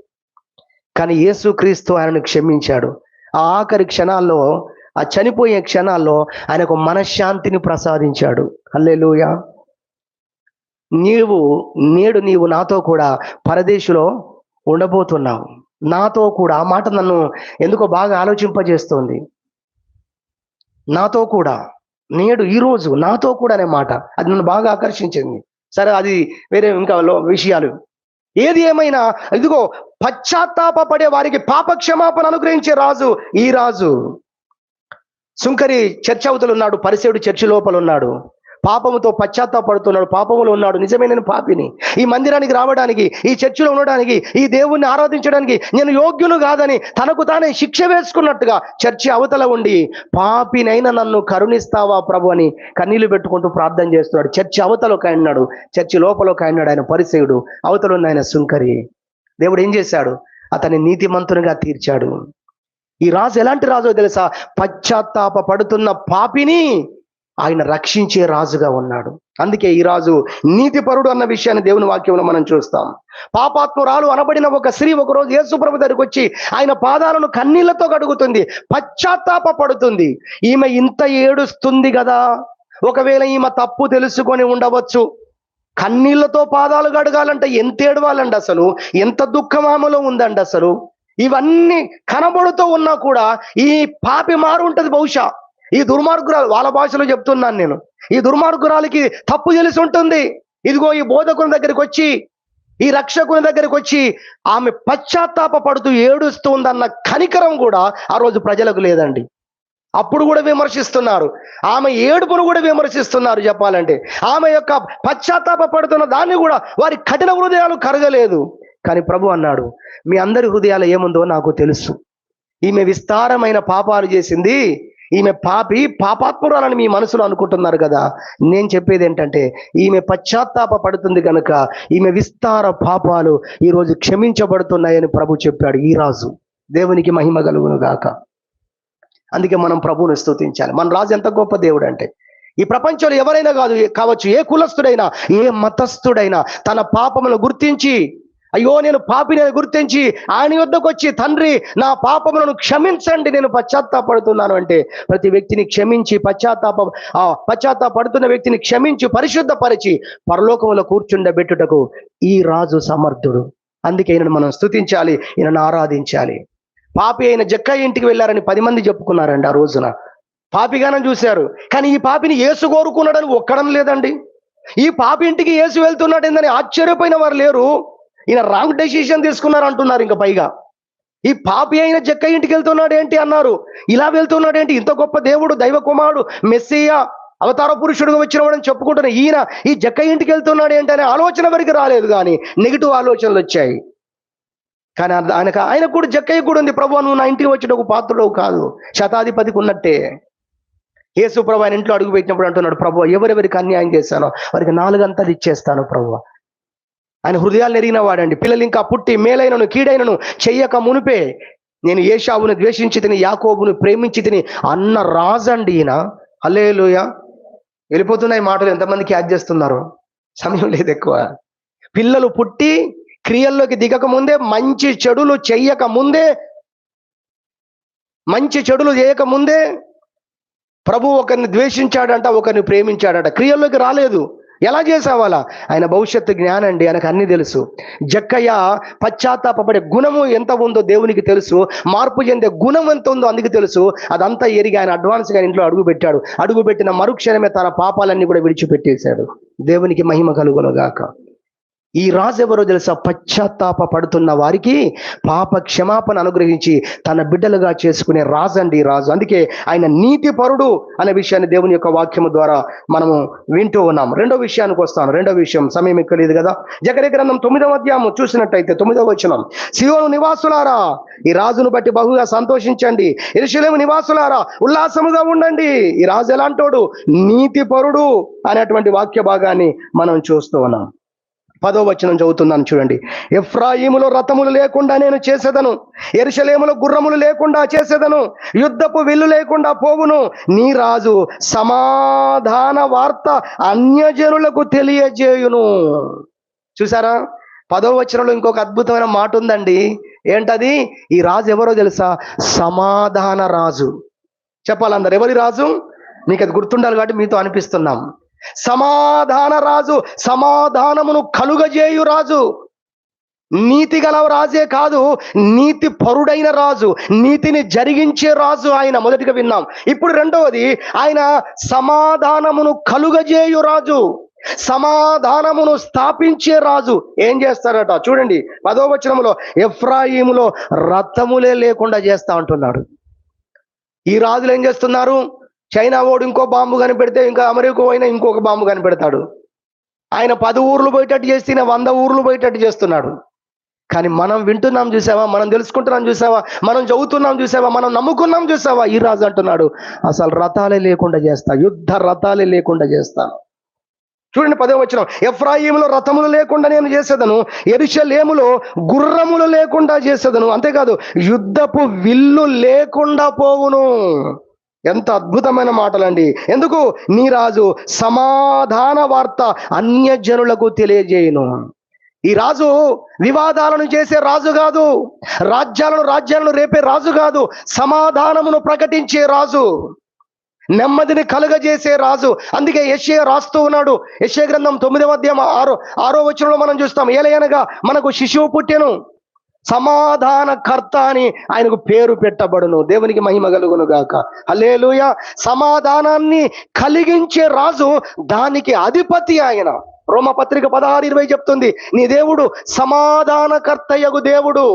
కానీ యేసుక్రీస్తు ఆయనను క్షమించాడు. ఆ ఆఖరి క్షణాల్లో, ఆ చనిపోయే క్షణాల్లో ఆయనకు మనశ్శాంతిని ప్రసాదించాడు. హల్లెలూయా. నేడు నాతో కూడా పరదేశులో ఉండబోతున్నావు. నాతో కూడా, ఆ మాట నన్ను ఎందుకో బాగా ఆలోచింపజేస్తుంది. నాతో కూడా, నేడు, ఈరోజు నాతో కూడా అనే మాట అది నన్ను బాగా ఆకర్షించింది. సరే, అది వేరే ఇంకా విషయాలు. ఏది ఏమైనా ఇదిగో పశ్చాత్తాపడే వారికి పాప క్షమాపణ అనుగ్రహించే రాజు ఈ రాజు. సుంకరి చర్చ్ అవతల ఉన్నాడు, పరిసేయుడు చర్చి లోపల ఉన్నాడు. పాపముతో పశ్చాత్తాపడుతున్నాడు, పాపములో ఉన్నాడు, నిజమే నేను పాపిని, ఈ మందిరానికి రావడానికి, ఈ చర్చిలో ఉండడానికి, ఈ దేవుణ్ణి ఆరాధించడానికి నేను యోగ్యులు కాదని తనకు తానే శిక్ష వేసుకున్నట్టుగా చర్చి అవతల ఉండి, పాపినైనా నన్ను కరుణిస్తావా ప్రభు అని కన్నీళ్లు పెట్టుకుంటూ ప్రార్థన చేస్తున్నాడు. చర్చి అవతల ఒక ఆయన ఉన్నాడు, చర్చి లోపల ఒక ఆయన ఉన్నాడు, ఆయన పరిసయుడు, అవతల ఉన్న ఆయన సుంకరి. దేవుడు ఏం చేశాడు? అతన్ని నీతిమంతునిగా తీర్చాడు. ఈ రాజు ఎలాంటి రాజో తెలుసా? పశ్చాత్తాప పడుతున్న పాపిని ఆయన రక్షించే రాజుగా ఉన్నాడు. అందుకే ఈ రాజు నీతిపరుడు అన్న విషయాన్ని దేవుని వాక్యంలో మనం చూస్తాం. పాపాత్మురాలు అనబడిన ఒక స్త్రీ ఒకరోజు యేసు ప్రభు దగ్గరికి వచ్చి ఆయన పాదాలను కన్నీళ్లతో కడుగుతుంది, పశ్చాత్తాప పడుతుంది. ఈమె ఇంత ఏడుస్తుంది కదా, ఒకవేళ ఈమె తప్పు తెలుసుకొని ఉండవచ్చు. కన్నీళ్లతో పాదాలు కడగాలంటే ఎంత ఏడవాలండి, అసలు ఎంత దుఃఖం ఆమెలో ఉందండి. అసలు ఇవన్నీ కనబడుతూ ఉన్నా కూడా ఈ పాపి మారు ఉంటది. బహుశా ఈ దుర్మార్గురాలు, వాళ్ళ భాషలో చెప్తున్నాను నేను, ఈ దుర్మార్గురాలకి తప్పు తెలిసి ఉంటుంది. ఇదిగో ఈ బోధకుని దగ్గరికి వచ్చి, ఈ రక్షకుని దగ్గరికి వచ్చి ఆమె పశ్చాత్తాప పడుతూ ఏడుస్తూ ఉందన్న కనికరం కూడా ఆ రోజు ప్రజలకు లేదండి. అప్పుడు కూడా విమర్శిస్తున్నారు, ఆమె ఏడుపును కూడా విమర్శిస్తున్నారు. చెప్పాలంటే ఆమె యొక్క పశ్చాత్తాప పడుతున్న దాన్ని కూడా వారి కఠిన హృదయాలు కరగలేదు. కానీ ప్రభు అన్నాడు, మీ అందరి హృదయాలు ఏముందో నాకు తెలుసు. ఈమె విస్తారమైన పాపాలు చేసింది, ఈమె పాపాత్మురాలని మీ మనసులో అనుకుంటున్నారు కదా. నేను చెప్పేది ఏంటంటే, ఈమె పశ్చాత్తాప పడుతుంది కనుక ఈమె విస్తార పాపాలు ఈరోజు క్షమించబడుతున్నాయని ప్రభు చెప్పాడు. ఈ రాజు, దేవునికి మహిమ కలుగును గాక. అందుకే మనం ప్రభువుని స్తుతించాలి. మన రాజు ఎంత గొప్ప దేవుడు అంటే, ఈ ప్రపంచంలో ఎవరైనా కావచ్చు, ఏ కులస్తుడైనా, ఏ మతస్థుడైనా తన పాపములను గుర్తించి, అయ్యో నేను పాపిని గుర్తించి ఆయన యొద్దకు వచ్చి, తండ్రి నా పాపములను క్షమించండి, నేను పశ్చాత్తాపడుతున్నాను అంటే, ప్రతి వ్యక్తిని క్షమించి పశ్చాత్తాపడుతున్న వ్యక్తిని క్షమించి పరిశుద్ధపరిచి పరలోకంలో కూర్చుండబెట్టుటకు ఈ రాజు సమర్థుడు. అందుకే ఈయనను మనం స్తుతించాలి, ఈయనను ఆరాధించాలి. పాపి అయిన జక్కయ్య ఇంటికి వెళ్ళారని 10 మంది చెప్పుకున్నారండి. ఆ రోజున పాపిగానం చూశారు, కానీ ఈ పాపిని యేసు కోరుకున్నాడని ఒక్కడం లేదండి. ఈ పాపి ఇంటికి యేసు వెళ్తున్నాడు ఏందని ఆశ్చర్యపోయిన వారు లేరు. ఈయన రాంగ్ డెసిషన్ తీసుకున్నారు అంటున్నారు. ఇంకా పైగా ఈ పాపి అయిన జక్కయ్య ఇంటికి వెళ్తున్నాడు ఏంటి అన్నారు, ఇలా వెళ్తున్నాడు ఏంటి, ఇంత గొప్ప దేవుడు, దైవ కుమారుడు, మెస్సియా, అవతార పురుషుడుగా వచ్చినవాడని చెప్పుకుంటున్న ఈయన ఈ జక్కయ్య ఇంటికి వెళ్తున్నాడు ఏంటి అనే ఆలోచన వరకు రాలేదు, కానీ నెగిటివ్ ఆలోచనలు వచ్చాయి. కానీ ఆయన కూడా, జక్కయ్య కూడా ఉంది, ప్రభు నువ్వు నా ఇంటికి వచ్చిన ఒక పాత్రుడు కాదు, శతాధిపతికి ఉన్నట్టే. యేసు ప్రభు ఆయన ఇంట్లో అడుగు పెట్టినప్పుడు అంటున్నాడు, ప్రభు ఎవరెవరికి అన్యాయం చేశానో వారికి 4 అంతలు ఇచ్చేస్తాను ప్రభు. ఆయన హృదయాలు ఎరిగిన వాడండి. పిల్లలు ఇంకా పుట్టి మేలైనను కీడైనను చెయ్యక మునిపే నేను ఏశావును ద్వేషించి తిని యాకోబును ప్రేమించి తిని అన్న రాజండి ఈయన. హల్లెలూయా. వెళ్ళిపోతున్నాయి మాటలు, ఎంతమందికి యాడ్ చేస్తున్నారు, సమయం లేదు ఎక్కువ. పిల్లలు పుట్టి క్రియల్లోకి దిగక ముందే, మంచి చెడులు చెయ్యక ముందే, మంచి చెడులు చేయక ముందే ప్రభు ఒకరిని ద్వేషించాడంట, ఒకరిని ప్రేమించాడట. క్రియల్లోకి రాలేదు. ఎలా చేసావాలా? ఆయన భవిష్యత్తు జ్ఞానం అండి, ఆయనకు అన్ని తెలుసు. జక్కయ్య పశ్చాత్తాపడే గుణము ఎంత ఉందో దేవునికి తెలుసు, మార్పు చెందే గుణం ఎంత ఉందో అందుకు తెలుసు. అదంతా ఎరిగి ఆయన అడ్వాన్స్గా ఇంట్లో అడుగుపెట్టాడు. అడుగుపెట్టిన మరుక్షణమే తన పాపాలన్నీ కూడా విడిచిపెట్టేశాడు. దేవునికి మహిమ కలుగును గాక. ఈ రాజు ఎవరో తెలుసా? పశ్చాత్తాప పడుతున్న వారికి పాప క్షమాపణ అనుగ్రహించి తన బిడ్డలుగా చేసుకునే రాజు అండి ఈ రాజు. అందుకే ఆయన నీతిపరుడు అనే విషయాన్ని దేవుని యొక్క వాక్యము ద్వారా మనము వింటూ ఉన్నాం. రెండో విషయానికి వస్తాను. రెండో విషయం, సమయం ఎక్కువలేదు కదా. జకర్యా గ్రంథం 9వ అధ్యాయము చూసినట్టయితే 9వ వచనం, సియోను నివాసులారా ఈ రాజును బట్టి బహుగా సంతోషించండి, యెరూషలేము నివాసులారా ఉల్లాసముగా ఉండండి. ఈ రాజు ఎలాంటోడు? నీతిపరుడు అనేటువంటి వాక్య భాగాన్ని మనం చూస్తూ ఉన్నాం. 10వ వచనం చదువుతున్నాను చూడండి. ఎఫ్రాయిములో రథములు లేకుండా నేను చేసేదను, యెరూషలేములో గుర్రములు లేకుండా చేసేదను, యుద్ధపు విల్లు లేకుండా పోవును, నీ రాజు సమాధాన వార్త అన్యజనులకు తెలియజేయును. చూసారా? 10వ వచనంలో ఇంకొక అద్భుతమైన మాట ఉందండి. ఏంటది? ఈ రాజు ఎవరో తెలుసా? సమాధాన రాజు. చెప్పాలందరు, ఎవరి రాజు? మీకు అది గుర్తుండాలి కాబట్టి మీతో అనిపిస్తున్నాం. సమాధాన రాజు, సమాధానమును కలుగజేయు రాజు. నీతి గల రాజే కాదు, నీతి పరుడైన రాజు, నీతిని జరిగించే రాజు ఆయన. మొదటిగా విన్నాం. ఇప్పుడు రెండవది, ఆయన సమాధానమును కలుగజేయు రాజు, సమాధానమును స్థాపించే రాజు. ఏం చేస్తారట చూడండి 10వ వచనంలో, ఎఫ్రాయిములో రథములే లేకుండా చేస్తా అంటున్నాడు. ఈ రాజులు ఏం చేస్తున్నారు? చైనా వాడు ఇంకో బాంబు కనిపెడితే ఇంకా అమెరికా అయినా ఇంకొక బాంబు కనిపెడతాడు. ఆయన 10 ఊర్లు పోయేటట్టు చేస్తే 100 ఊర్లు పోయేటట్టు చేస్తున్నాడు. కానీ మనం వింటున్నాం చూసావా, మనం తెలుసుకుంటున్నాం చూసావా, మనం చదువుతున్నాం చూసావా, మనం నమ్ముకున్నాం చూసావా, ఈ రాజు అంటున్నాడు అసలు రథాలే లేకుండా చేస్తా, యుద్ధ రథాలే లేకుండా చేస్తాను. చూడండి 10వ వచనం, ఎఫ్రాయిములో రథములు లేకుండా నేను చేసేదను, యెరూషలేములో గుర్రములు లేకుండా చేసేదను, అంతేకాదు యుద్ధపు విల్లు లేకుండా పోవును. ఎంత అద్భుతమైన మాటలండి. ఎందుకు? నీ రాజు సమాధాన వార్త అన్యజనులకు తెలియజేయును. ఈ రాజు వివాదాలను చేసే రాజు కాదు, రాజ్యాలను రేపే రాజు కాదు, సమాధానమును ప్రకటించే రాజు, నెమ్మదిని కలుగజేసే రాజు. అందుకే యెషయా రాస్తూ ఉన్నాడు, యెషయా గ్రంథం 9వ అధ్యాయం 6వ వచనంలో మనం చూస్తాం, ఏలయనగా మనకు శిశువు పుట్టెను, సమాధానకర్త అని ఆయనకు పేరు పెట్టబడును. దేవునికి మహిమ కలుగును గాక. హల్లెలూయా. సమాధానాన్ని కలిగించే రాజు, దానికి అధిపతి ఆయన. రోమపత్రిక 16:20 చెప్తుంది, నీ దేవుడు సమాధానకర్తయగు దేవుడు.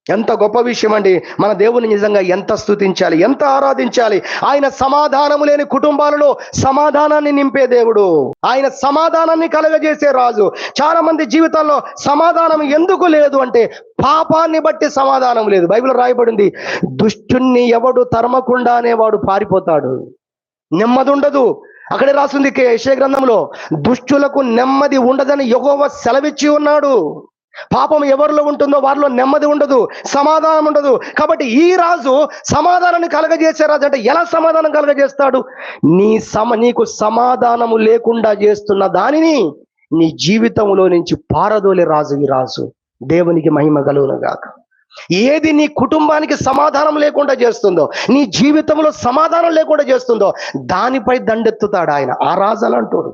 ఎంత గొప్ప విషయం అండి. మన దేవుని నిజంగా ఎంత స్తుతించాలి, ఎంత ఆరాధించాలి. ఆయన సమాధానము లేని కుటుంబాలలో సమాధానాన్ని నింపే దేవుడు, ఆయన సమాధానాన్ని కలగజేసే రాజు. చాలా మంది జీవితాల్లో సమాధానం ఎందుకు లేదు అంటే పాపాన్ని బట్టి సమాధానం లేదు. బైబిల్ రాయబడింది, దుష్టుణ్ణి ఎవడు తరమకుండానే వాడు పారిపోతాడు, నెమ్మది ఉండదు. అక్కడే రాసింది యెషయా గ్రంథంలో, దుష్టులకు నెమ్మది ఉండదని యెహోవా సెలవిచ్చి ఉన్నాడు. పాపం ఎవరిలో ఉంటుందో వారిలో నెమ్మది ఉండదు, సమాధానం ఉండదు. కాబట్టి ఈ రాజు సమాధానాన్ని కలగజేసే రాజు. అంటే ఎలా సమాధానం కలగజేస్తాడు? నీకు సమాధానము లేకుండా చేస్తున్న దానిని నీ జీవితంలో నుంచి పారదోలే రాజు ఈ రాజు. దేవునికి మహిమ కలుగును గాక. ఏది నీ కుటుంబానికి సమాధానం లేకుండా చేస్తుందో, నీ జీవితంలో సమాధానం లేకుండా చేస్తుందో దానిపై దండెత్తుతాడు ఆయన. ఆ రాజు అలాంటోడు.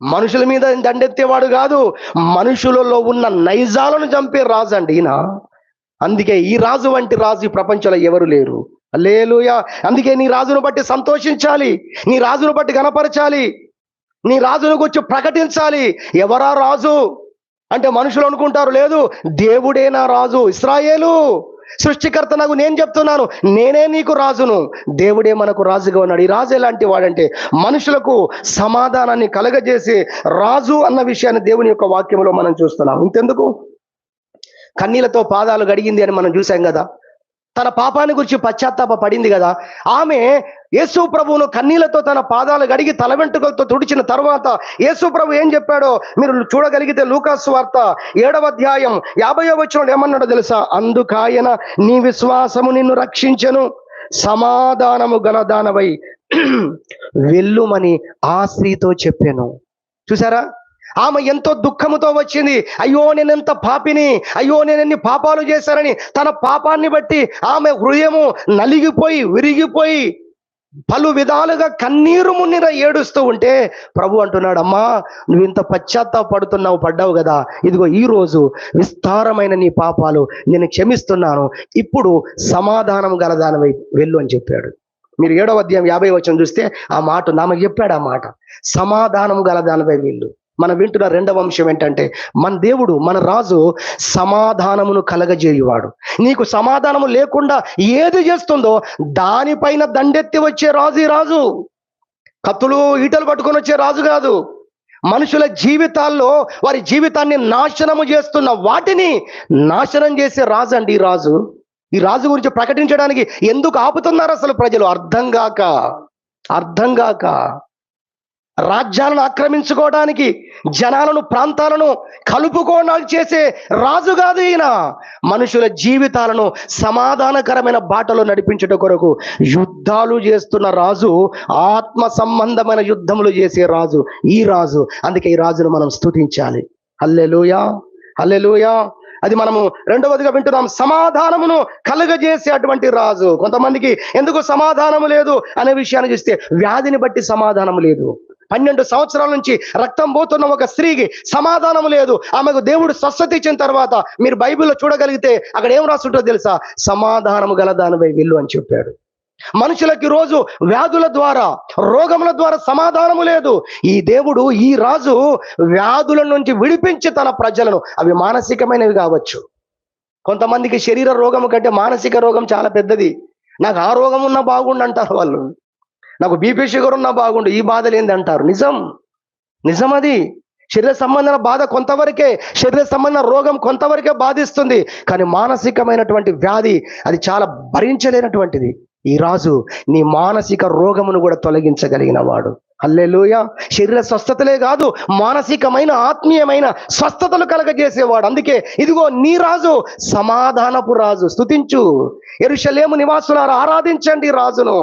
మనుషుల మీద దండెత్తేవాడు కాదు, మనుషులలో ఉన్న నైజాలను చంపే రాజు అండి ఈయన. అందుకే ఈ రాజు వంటి రాజు ఈ ప్రపంచంలో ఎవరు లేరు. హల్లెలూయా. అందుకే నీ రాజును బట్టి సంతోషించాలి, నీ రాజును బట్టి గణపరచాలి, నీ రాజును గురించి ప్రకటించాలి. ఎవరా రాజు అంటే మనుషులు అనుకుంటారు, లేదు దేవుడే నా రాజు. ఇశ్రాయేలు సృష్టికర్త నాకు నేను చెప్తున్నాను, నేనే నీకు రాజును. దేవుడే మనకు రాజుగా ఉన్నాడు. ఈ రాజు ఎలాంటి వాడంటే మనుషులకు సమాధానాన్ని కలగజేసే రాజు అన్న విషయాన్ని దేవుని యొక్క వాక్యంలో మనం చూస్తున్నాం. ఇంతెందుకు, కన్నీళ్లతో పాదాలు గడిగింది అని మనం చూసాం కదా, తన పాపాన్ని గురించి పశ్చాత్తాప పడింది కదా. ఆమె యేసు ప్రభువును కన్నీళ్లతో తన పాదాలు గడిగి తల వెంట్రుకలతో తుడిచిన తర్వాత యేసు ప్రభు ఏం చెప్పాడో మీరు చూడగలిగితే లూకాసు వార్త 7వ అధ్యాయం 50వ వచనంలో ఏమన్నాడో తెలుసా? అందుకాయన నీ విశ్వాసము నిన్ను రక్షించెను, సమాధానము గలదానవై వెళ్ళుమని ఆ స్త్రీతో చెప్పాను. చూసారా, ఆమె ఎంతో దుఃఖముతో వచ్చింది. అయ్యో నేనెంత పాపిని, అయ్యో నేనెన్ని పాపాలు చేశానని తన పాపాన్ని బట్టి ఆమె హృదయము నలిగిపోయి విరిగిపోయి పలు విధాలుగా కన్నీరు మున్నీర ఏడుస్తూ ఉంటే ప్రభు అంటున్నాడు, అమ్మా నువ్వు ఇంత పశ్చాత్తాపడుతున్నావు, పడ్డావు కదా, ఇదిగో ఈ రోజు విస్తారమైన నీ పాపాలు నేను క్షమిస్తున్నాను, ఇప్పుడు సమాధానం గలదానమై వెళ్ళు అని చెప్పాడు. మీరు 7వ అధ్యాయం 50వ వచనం చూస్తే ఆ మాట ఆమె చెప్పాడు, ఆ మాట సమాధానం గలదానమై వెళ్ళు. మనం వింటున్న 2వ అంశం ఏంటంటే మన దేవుడు, మన రాజు సమాధానమును కలగజేయువాడు. నీకు సమాధానము లేకుండా ఏది చేస్తుందో దానిపైన దండెత్తి వచ్చే రాజు ఈ రాజు. కత్తులు ఈటలు పట్టుకొని వచ్చే రాజు కాదు. మనుషుల జీవితాల్లో వారి జీవితాన్ని నాశనము చేస్తున్న వాటిని నాశనం చేసే రాజు అండి ఈ రాజు. ఈ రాజు గురించి ప్రకటించడానికి ఎందుకు ఆపుతున్నారు అసలు ప్రజలు? అర్థం కాక రాజ్యాలను ఆక్రమించుకోవడానికి, జనాలను ప్రాంతాలను కలుపుకోవడానికి చేసే రాజు కాదు ఈయన. మనుషుల జీవితాలను సమాధానకరమైన బాటలో నడిపించడం కొరకు యుద్ధాలు చేస్తున్న రాజు, ఆత్మ సంబంధమైన యుద్ధములు చేసే రాజు ఈ రాజు. అందుకే ఈ రాజును మనం స్తుతించాలి. హల్లెలూయా, హల్లెలూయా. అది మనము రెండవదిగా వింటున్నాం, సమాధానమును కలుగజేసే అటువంటి రాజు. కొంతమందికి ఎందుకు సమాధానము లేదు అనే విషయాన్ని చూస్తే వ్యాధిని బట్టి సమాధానం లేదు. 12 సంవత్సరాల నుంచి రక్తం పోతున్న ఒక స్త్రీకి సమాధానం లేదు. ఆమెకు దేవుడు స్వస్థత ఇచ్చిన తర్వాత మీరు బైబిల్లో చూడగలిగితే అక్కడ ఏం రాస్తుంటో తెలుసా? సమాధానము గల దానిపై వెళ్ళు అని చెప్పాడు. మనుషులకి రోజు వ్యాధుల ద్వారా, రోగముల ద్వారా సమాధానము లేదు. ఈ దేవుడు, ఈ రాజు వ్యాధుల నుంచి విడిపించి తన ప్రజలను, అవి మానసికమైనవి కావచ్చు. కొంతమందికి శరీర రోగము కంటే మానసిక రోగం చాలా పెద్దది. నాకు ఆ రోగం ఉన్నా బాగుండు అంటారు వాళ్ళు. నాకు బీపీ షుగర్ ఉన్నా బాగుండు, ఈ బాధలు ఏంది అంటారు. నిజం అది. శరీర సంబంధమైన బాధ కొంతవరకే, శరీర సంబంధమైన రోగం కొంతవరకే బాధిస్తుంది. కానీ మానసికమైనటువంటి వ్యాధి అది చాలా భరించలేనటువంటిది. ఈ రాజు నీ మానసిక రోగమును కూడా తొలగించగలిగిన వాడు. హల్లెలూయా. శరీర స్వస్థతలే కాదు, మానసికమైన ఆత్మీయమైన స్వస్థతలు కలగజేసేవాడు. అందుకే ఇదిగో నీ రాజు, సమాధానపు రాజు. స్తుతించు యెరూషలేము నివాసులారా, ఆరాధించండి రాజును.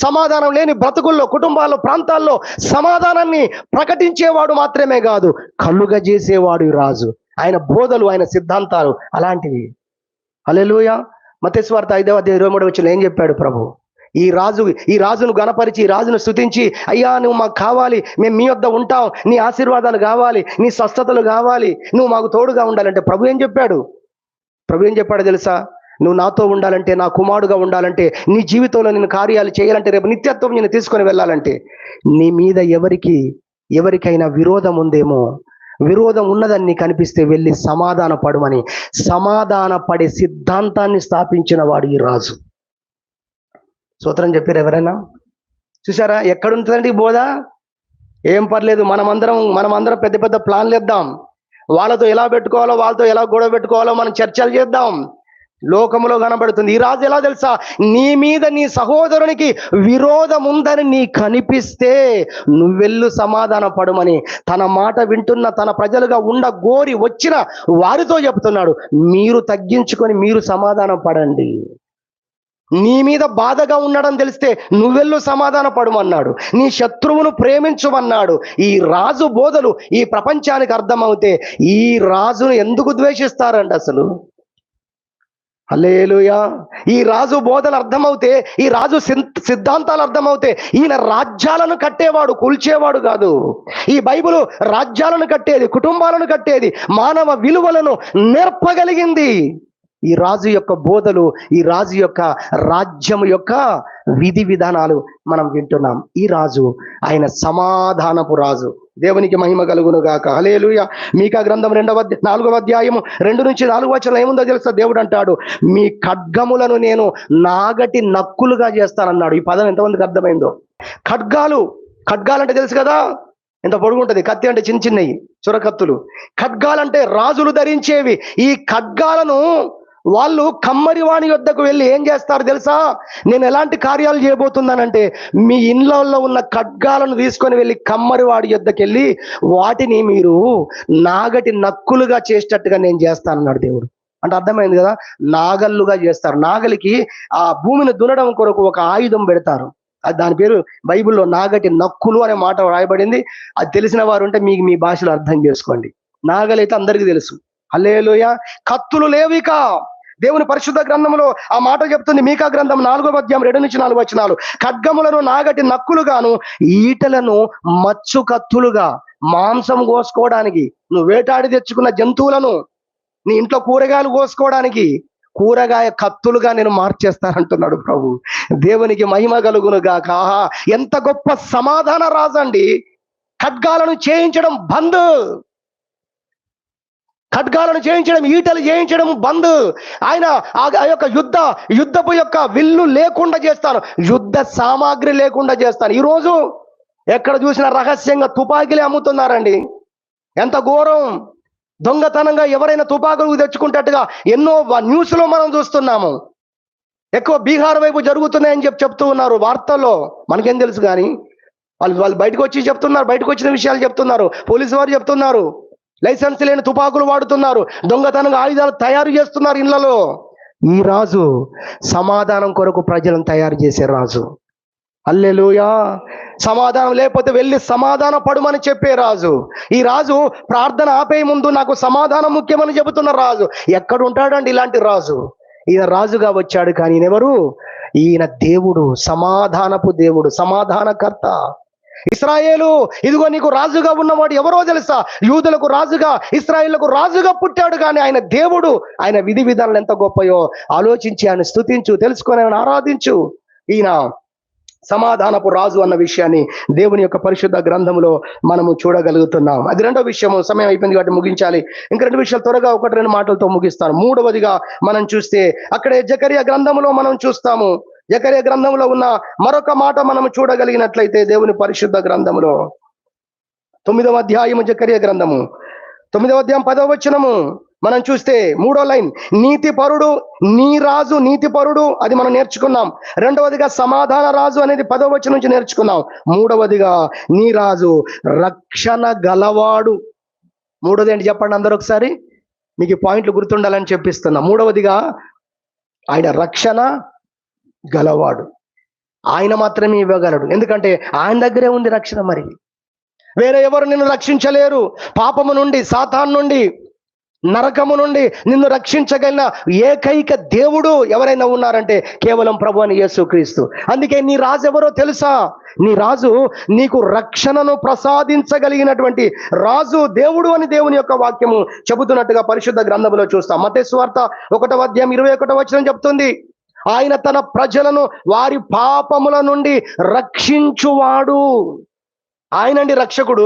సమాధానం లేని బ్రతుకుల్లో, కుటుంబాల్లో, ప్రాంతాల్లో సమాధానాన్ని ప్రకటించేవాడు మాత్రమే కాదు, కలుగజేసేవాడు ఈ రాజు. ఆయన బోధలు, ఆయన సిద్ధాంతాలు అలాంటివి. హల్లెలూయా. మత్తయి సువార్త 5:23 ఏం చెప్పాడు ప్రభు? ఈ రాజును గణపరిచి, ఈ రాజును స్తుతించి, అయ్యా నువ్వు మాకు కావాలి, మేము మీ వద్ద ఉంటాం, నీ ఆశీర్వాదాలు కావాలి, నీ స్వస్థతలు కావాలి, నువ్వు మాకు తోడుగా ఉండాలంటే ప్రభు ఏం చెప్పాడు తెలుసా? నువ్వు నాతో ఉండాలంటే, నా కుమారుడుగా ఉండాలంటే, నీ జీవితంలో నేను కార్యాలు చేయాలంటే, రేపు నిత్యత్వం నేను తీసుకొని వెళ్ళాలంటే, నీ మీద ఎవరికైనా విరోధం ఉందేమో, విరోధం ఉన్నదని నీకు కనిపిస్తే వెళ్ళి సమాధాన పడమని, సమాధాన పడే సిద్ధాంతాన్ని స్థాపించిన వాడు ఈ రాజు. సూత్రం చెప్పారు ఎవరైనా? చూసారా ఎక్కడుంటుందండి ఈ బోధ? ఏం పర్లేదు, మనమందరం పెద్ద పెద్ద ప్లాన్లు వేద్దాం, వాళ్ళతో ఎలా పెట్టుకోవాలో, వాళ్ళతో ఎలా గొడవ పెట్టుకోవాలో మనం చర్చలు చేద్దాం. లోకములో కనబడుతుంది. ఈ రాజు ఎలా తెలుసా? నీ మీద నీ సహోదరునికి విరోధం ఉందని నీ కనిపిస్తే నువ్వెళ్ళు సమాధాన పడమని తన మాట వింటున్న, తన ప్రజలుగా గోరి వచ్చిన వారితో చెప్తున్నాడు. మీరు తగ్గించుకొని మీరు సమాధానం పడండి. నీ మీద బాధగా ఉండడం తెలిస్తే నువ్వెళ్ళు సమాధాన పడమన్నాడు. నీ శత్రువును ప్రేమించమన్నాడు. ఈ రాజు బోధలు ఈ ప్రపంచానికి అర్థమవుతే ఈ రాజును ఎందుకు ద్వేషిస్తారండి అసలు? హల్లెలూయా. ఈ రాజు బోధలు అర్థమవుతే, ఈ రాజు సిద్ధాంతాలు అర్థమవుతే, ఈయన రాజ్యాలను కట్టేవాడు, కూల్చేవాడు కాదు. ఈ బైబిల్ రాజ్యాలను కట్టేది, కుటుంబాలను కట్టేది, మానవ విలువలను నేర్పగలిగింది. ఈ రాజు యొక్క బోధలు, ఈ రాజు యొక్క రాజ్యము యొక్క విధి విధానాలు మనం వింటున్నాం. ఈ రాజు ఆయన సమాధానపు రాజు. దేవునికి మహిమ కలుగును గాక. హల్లెలూయా. మీకా గ్రంథం 4వ అధ్యాయము 2-4 ఏముందో తెలుసా? దేవుడు అంటాడు, మీ ఖడ్గములను నేను నాగటి నక్కులుగా చేస్తానన్నాడు. ఈ పదం ఎంతమందికి అర్థమైందో? ఖడ్గాలంటే తెలుసు కదా, ఎంత పొడుగుంటది. కత్తి అంటే చిన్నవి చురకత్తులు. ఖడ్గాలంటే రాజులు ధరించేవి. ఈ ఖడ్గాలను వాళ్ళు కమ్మరివాణి యొద్దకు వెళ్ళి ఏం చేస్తారు తెలుసా? నేను ఎలాంటి కార్యాలు చేయబోతున్నానంటే, మీ ఇండ్లలో ఉన్న ఖడ్గాలను తీసుకొని వెళ్ళి కమ్మరివాడి యొద్దకు వెళ్ళి వాటిని మీరు నాగటి నక్కులుగా చేసేటట్టుగా నేను చేస్తానన్నాడు దేవుడు. అంటే అర్థమైంది కదా? నాగళ్ళుగా చేస్తారు. నాగలికి ఆ భూమిని దున్నడం కొరకు ఒక ఆయుధం పెడతారు. దాని పేరు బైబిల్లో నాగటి నక్కులు అనే మాట రాయబడింది. అది తెలిసిన వారు ఉంటే మీకు మీ భాషలో అర్థం చేసుకోండి. నాగలైతే అందరికీ తెలుసు. హల్లెలూయా. కత్తులు లేవిక. దేవుని పరిశుద్ధ గ్రంథంలో ఆ మాట చెప్తుంది. మీకా గ్రంథం 4వ అధ్యాయం 2-4 ఖడ్గములను నాగటి నక్కులుగాను, ఈటలను మచ్చు కత్తులుగా, మాంసం కోసుకోవడానికి, నువ్వు వేటాడి తెచ్చుకున్న జంతువులను, నీ ఇంట్లో కూరగాయలు కోసుకోవడానికి కూరగాయ కత్తులుగా నేను మార్చేస్తానంటున్నాడు ప్రభు. దేవునికి మహిమ కలుగును గాక. ఎంత గొప్ప సమాధాన రాజండి. ఖడ్గాలను చేయించడం బంద్, ఖడ్గాలను చేయించడం, ఈటలు చేయించడం బంద్. ఆయన ఆ యొక్క యుద్ధపు యొక్క విల్లు లేకుండా చేస్తాను, యుద్ధ సామాగ్రి లేకుండా చేస్తాను. ఈరోజు ఎక్కడ చూసినా రహస్యంగా తుపాకీలే అమ్ముతున్నారండి. ఎంత ఘోరం! దొంగతనంగా ఎవరైనా తుపాకులు తెచ్చుకుంటట్టుగా ఎన్నో న్యూస్లో మనం చూస్తున్నాము. ఎక్కువ బీహార్ వైపు జరుగుతున్నాయని చెప్తూ ఉన్నారు వార్తల్లో. మనకేం తెలుసు కానీ వాళ్ళు బయటకు వచ్చి చెప్తున్నారు, బయటకు వచ్చిన విషయాలు చెప్తున్నారు. పోలీసు వారు చెప్తున్నారు. లైసెన్స్ లేని తుపాకులు వాడుతున్నారు, దొంగతనంగా ఆయుధాలు తయారు చేస్తున్నారు ఇళ్లలో. ఈ రాజు సమాధానం కొరకు ప్రజలను తయారు చేసే రాజు. హల్లెలూయా. సమాధానం లేకపోతే వెళ్ళి సమాధాన పడుమని చెప్పే రాజు. ఈ రాజు ప్రార్థన ఆపే ముందు నాకు సమాధానం ముఖ్యమని చెబుతున్న రాజు. ఎక్కడ ఉంటాడండి ఇలాంటి రాజు? ఈయన రాజుగా వచ్చాడు, కానీ ఈయనెవరు? ఈయన దేవుడు, సమాధానపు దేవుడు, సమాధానకర్త. ఇశ్రాయేలు, ఇదిగో నీకు రాజుగా ఉన్నవాడు ఎవరో తెలుసా? యూదులకు రాజుగా, ఇశ్రాయేలుకు రాజుగా పుట్టాడు. కానీ ఆయన దేవుడు. ఆయన విధి విధానాలు ఎంత గొప్పయో ఆలోచించి ఆయన స్తుతించు, తెలుసుకొని ఆయన ఆరాధించు. ఈయన సమాధానపు రాజు అన్న విషయాన్ని దేవుని యొక్క పరిశుద్ధ గ్రంథంలో మనము చూడగలుగుతున్నాం. అది రెండో విషయము. సమయం అయిపోయింది కాబట్టి ముగించాలి. ఇంకా 2 విషయాలు త్వరగా 1-2 మాటలతో ముగిస్తాను. 3వదిగా మనం చూస్తే అక్కడే జకరియా గ్రంథంలో మనం చూస్తాము. జకర్యా గ్రంథంలో ఉన్న మరొక మాట మనం చూడగలిగినట్లయితే దేవుని పరిశుద్ధ గ్రంథములో 9వ అధ్యాయము జకర్యా గ్రంథము 9వ అధ్యాయం 10వ వచనము మనం చూస్తే 3వ లైన్, నీతిపరుడు నీ రాజు నీతిపరుడు, అది మనం నేర్చుకున్నాం. రెండవదిగా సమాధాన రాజు అనేది 10వ వచనం నుంచి నేర్చుకున్నాం. మూడవదిగా నీ రాజు రక్షణ గలవాడు. మూడవది ఏంటి చెప్పండి అందరూ ఒకసారి, మీకు ఈ పాయింట్లు గుర్తుండాలని చెప్పిస్తున్నా. మూడవదిగా ఆయన రక్షణ గలవాడు, ఆయన మాత్రమే ఇవ్వగలడు. ఎందుకంటే ఆయన దగ్గరే ఉంది రక్షణ. మరి వేరే ఎవరు నిన్ను రక్షించలేరు. పాపము నుండి, సాతాను నుండి, నరకము నుండి నిన్ను రక్షించగలిగిన ఏకైక దేవుడు ఎవరైనా ఉన్నారంటే కేవలం ప్రభు అని యేసుక్రీస్తు. అందుకే నీ రాజు ఎవరో తెలుసా? నీ రాజు నీకు రక్షణను ప్రసాదించగలిగినటువంటి రాజు దేవుడు అని దేవుని యొక్క వాక్యము చెబుతున్నట్టుగా పరిశుద్ధ గ్రంథంలో చూస్తాం. మత్తయి సువార్త 1వ అధ్యాయం 21వ వచనం చెప్తుంది, ఆయన తన ప్రజలను వారి పాపముల నుండి రక్షించువాడు. ఆయనండి రక్షకుడు.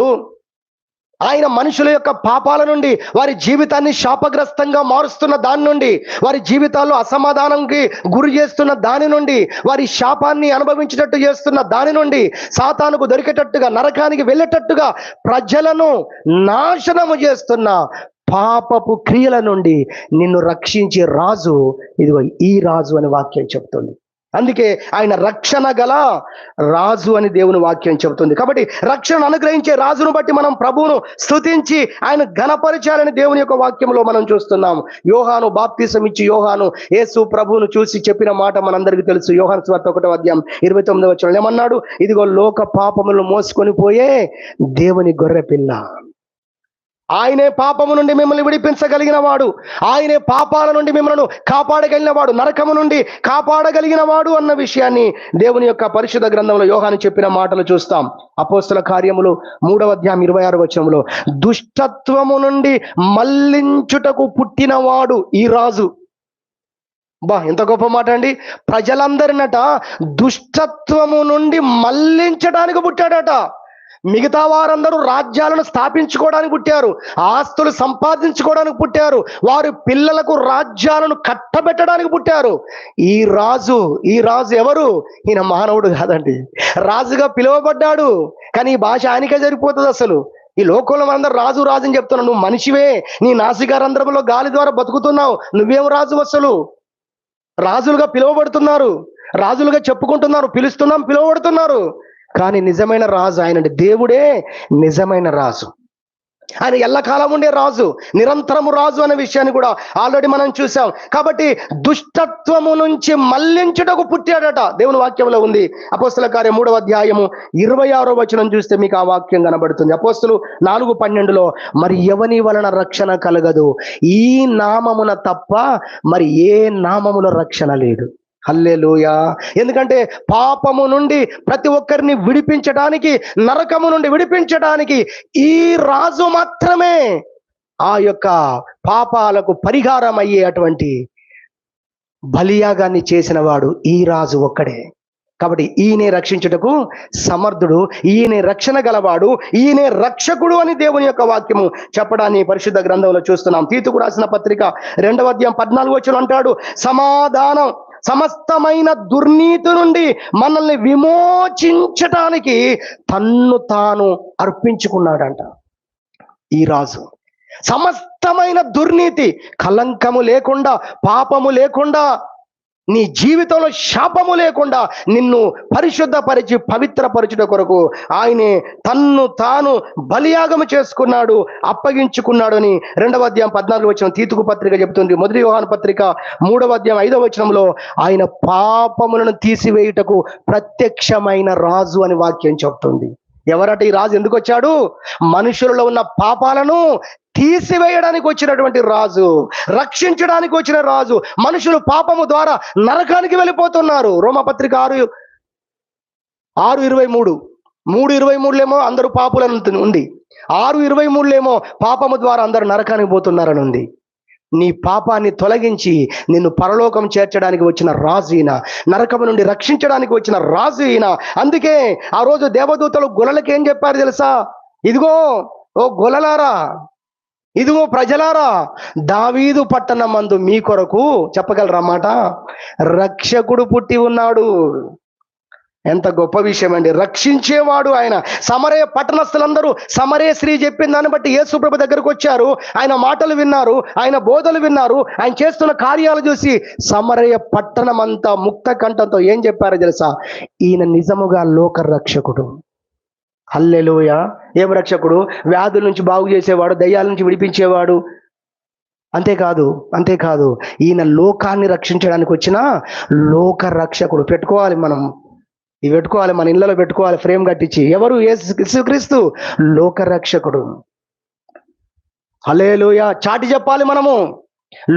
ఆయన మనుషుల యొక్క పాపాల నుండి, వారి జీవితాన్ని శాపగ్రస్తంగా మారుస్తున్న దాని నుండి, వారి జీవితాల్లో అసమాధానంకి గురి చేస్తున్న దాని నుండి, వారి శాపాన్ని అనుభవించేటట్టు చేస్తున్న దాని నుండి, సాతానుకు దొరికేటట్టుగా, నరకానికి వెళ్ళేటట్టుగా ప్రజలను నాశనము చేస్తున్న పాపపు క్రియల నుండి నిన్ను రక్షించే రాజు ఇదిగో ఈ రాజు అని వాక్యం చెప్తుంది. అందుకే ఆయన రక్షణ గల రాజు అని దేవుని వాక్యం చెబుతుంది. కాబట్టి రక్షణ అనుగ్రహించే రాజును బట్టి మనం ప్రభువును స్తుతించి ఆయన ఘనపరిచాలని దేవుని యొక్క వాక్యంలో మనం చూస్తున్నాం. యోహాను బాప్తిసం ఇచ్చి యోహాను యేసు ప్రభువును చూసి చెప్పిన మాట మనందరికీ తెలుసు. యోహాను సువార్త 1వ అధ్యాయం 29వ వచనం ఏమన్నాడు? ఇదిగో లోక పాపములను మోసుకొని పోయే దేవుని గొర్రె పిల్ల. ఆయనే పాపము నుండి మిమ్మల్ని విడిపించగలిగిన వాడు, ఆయనే పాపాల నుండి మిమ్మల్ని కాపాడగలిగిన వాడు, నరకము నుండి కాపాడగలిగిన వాడు అన్న విషయాన్ని దేవుని యొక్క పరిశుద్ధ గ్రంథంలో యోహాను చెప్పిన మాటలు చూస్తాం. అపోస్తల కార్యములు 3వ అధ్యాయం 26వ వచనంలో, దుష్టత్వము నుండి మళ్లించుటకు పుట్టినవాడు ఈ రాజు. ఎంత గొప్ప మాట అండి. ప్రజలందరినట దుష్టత్వము నుండి మళ్లించడానికి పుట్టాడట. మిగతా వారందరూ రాజ్యాలను స్థాపించుకోవడానికి పుట్టారు, ఆస్తులు సంపాదించుకోవడానికి పుట్టారు, వారి పిల్లలకు రాజ్యాలను కట్టబెట్టడానికి పుట్టారు. ఈ రాజు ఎవరు? ఈయన మానవుడు కాదండి, రాజుగా పిలువబడ్డాడు. కానీ ఈ భాష ఆయనకే సరిపోతుంది. అసలు ఈ లోకంలో మనందరూ రాజు రాజు అని చెప్తున్నావు. నువ్వు మనిషివే, నీ నాసికారంధ్రంలో గాలి ద్వారా బతుకుతున్నావు. నువ్వేం రాజు? అసలు రాజులుగా పిలువబడుతున్నారు, రాజులుగా చెప్పుకుంటున్నారు, పిలువబడుతున్నారు. కానీ నిజమైన రాజు ఆయనండి. దేవుడే నిజమైన రాజు. ఆయన ఎల్లకాలం ఉండే రాజు, నిరంతరము రాజు అనే విషయాన్ని కూడా ఆల్రెడీ మనం చూసాం. కాబట్టి దుష్టత్వము నుంచి మళ్లించుటకు పుట్టాడట దేవుని వాక్యంలో ఉంది. అపోస్తల కార్యం 3వ అధ్యాయము 26వ వచనం చూస్తే మీకు ఆ వాక్యం కనబడుతుంది. అపోస్తలు 4:12లో, మరి ఎవని వలన రక్షణ కలగదు, ఈ నామమున తప్ప మరి ఏ నామముల రక్షణ లేదు. హల్లెలూయా. ఎందుకంటే పాపము నుండి ప్రతి ఒక్కరిని విడిపించడానికి, నరకము నుండి విడిపించడానికి ఈ రాజు మాత్రమే ఆ యొక్క పాపాలకు పరిహారం అయ్యే అటువంటి బలియాగాన్ని చేసిన వాడు ఈ రాజు ఒక్కడే. కాబట్టి ఈయనే రక్షించుటకు సమర్థుడు, ఈయనే రక్షణ గలవాడు, ఈయనే రక్షకుడు అని దేవుని యొక్క వాక్యము చెప్పడాన్ని పరిశుద్ధ గ్రంథంలో చూస్తున్నాం. తీతుకు రాసిన పత్రిక 2వ అధ్యాయం 14వ వచనం అంటాడు, సమాధానం సమస్తమైన దుర్నీతి నుండి మనల్ని విమోచించటానికి తన్ను తాను అర్పించుకున్నాడంట ఈ రాజు. సమస్తమైన దుర్నీతి, కలంకము లేకుండా, పాపము లేకుండా, నీ జీవితంలో శాపము లేకుండా నిన్ను పరిశుద్ధపరిచి పవిత్రపరచుట కొరకు ఆయనే తన్ను తాను బలియాగము చేసుకున్నాడు, అప్పగించుకున్నాడు అని 2వ అధ్యాయం 14వ వచనం తీతుకు పత్రిక చెబుతుంది. మొదటి యోహాను పత్రిక 3వ అధ్యాయం 5వ వచనంలో ఆయన పాపములను తీసివేయుటకు ప్రత్యక్షమైన రాజు అని వాక్యం చెప్తుంది. ఎవరట ఈ రాజు? ఎందుకు వచ్చాడు? మనుషులలో ఉన్న పాపాలను తీసివేయడానికి వచ్చినటువంటి రాజు, రక్షించడానికి వచ్చిన రాజు. మనుషులు పాపము ద్వారా నరకానికి వెళ్ళిపోతున్నారు. రోమపత్రిక 6:23 3:23 అందరూ పాపులను ఉంది, 6:23 పాపము ద్వారా అందరూ నరకానికి పోతున్నారని ఉంది. నీ పాపాన్ని తొలగించి నిన్ను పరలోకం చేర్చడానికి వచ్చిన రాజు ఈయన, నరకము నుండి రక్షించడానికి వచ్చిన రాజు ఈయన. అందుకే ఆ రోజు దేవదూతలు గొల్లలకి ఏం చెప్పారు తెలుసా? ఇదిగో ఓ గొల్లలారా, ఇదిగో ప్రజలారా, దావీదు పట్టణమందు మీ కొరకు చెప్పగలరా మాట, రక్షకుడు పుట్టి ఉన్నాడు. ఎంత గొప్ప విషయం అండి. రక్షించేవాడు ఆయన. సమరయ పట్టణస్థులందరూ సమరయ స్త్రీ చెప్పిన దాన్ని బట్టి యేసు ప్రభు దగ్గరకు వచ్చారు. ఆయన మాటలు విన్నారు, ఆయన బోధలు విన్నారు, ఆయన చేస్తున్న కార్యాలు చూసి సమరయ పట్టణమంతా ముక్త కంఠంతో ఏం చెప్పారో తెలుసా? ఈయన నిజముగా లోక రక్షకుడు. హల్లెలూయా. ఏం రక్షకుడు? వ్యాధుల నుంచి బాగు చేసేవాడు, దయ్యాల నుంచి విడిపించేవాడు. అంతేకాదు ఈయన లోకాన్ని రక్షించడానికి వచ్చిన లోక రక్షకుడు. పెట్టుకోవాలి, మనం ఇవి పెట్టుకోవాలి, మన ఇళ్ళలో పెట్టుకోవాలి, ఫ్రేమ్ కట్టించి. ఎవరు? యేసుక్రీస్తు లోక రక్షకుడు. హల్లెలూయా. చాటి చెప్పాలి మనము,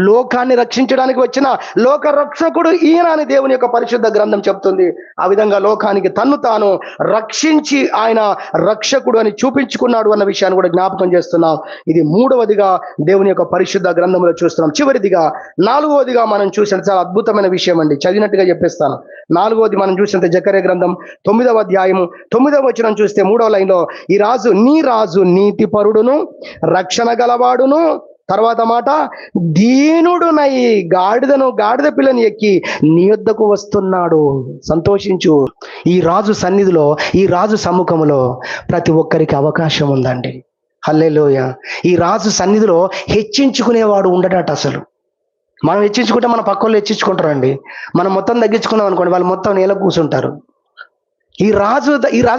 లోకాన్ని రక్షించడానికి వచ్చిన లోక రక్షకుడు ఈయన అని దేవుని యొక్క పరిశుద్ధ గ్రంథం చెప్తుంది. ఆ విధంగా లోకానికి తన్ను తాను రక్షించి ఆయన రక్షకుడు అని చూపించుకున్నాడు అన్న విషయాన్ని కూడా జ్ఞాపకం చేస్తున్నాం. ఇది మూడవదిగా దేవుని యొక్క పరిశుద్ధ గ్రంథంలో చూస్తున్నాం. చివరిదిగా నాలుగవదిగా మనం చూసిన చాలా అద్భుతమైన విషయం అండి, చదివినట్టుగా చెప్పేస్తాను. నాలుగవది మనం చూసినంత జకర్యా గ్రంథం 9వ అధ్యాయము 9వ వచనం చూస్తే 3వ లైన్లో, ఈ రాజు నీ రాజు నీతిపరుడును రక్షణ గలవాడును, తర్వాత మాట, దీనుడునై గాడిద పిల్లని ఎక్కి నీ యొద్దకు వస్తున్నాడు. సంతోషించు. ఈ రాజు సన్నిధిలో, ఈ రాజు సముఖములో ప్రతి ఒక్కరికి అవకాశం ఉందండి. హల్లెలూయా. ఈ రాజు సన్నిధిలో హెచ్చించుకునేవాడు ఉండడట. అసలు మనం హెచ్చించుకుంటే మన పక్క వాళ్ళు హెచ్చించుకుంటారండి. మనం మొత్తం తగ్గించుకున్నాం అనుకోండి, వాళ్ళు మొత్తం నేల కూర్చుంటారు. ఈ రాజు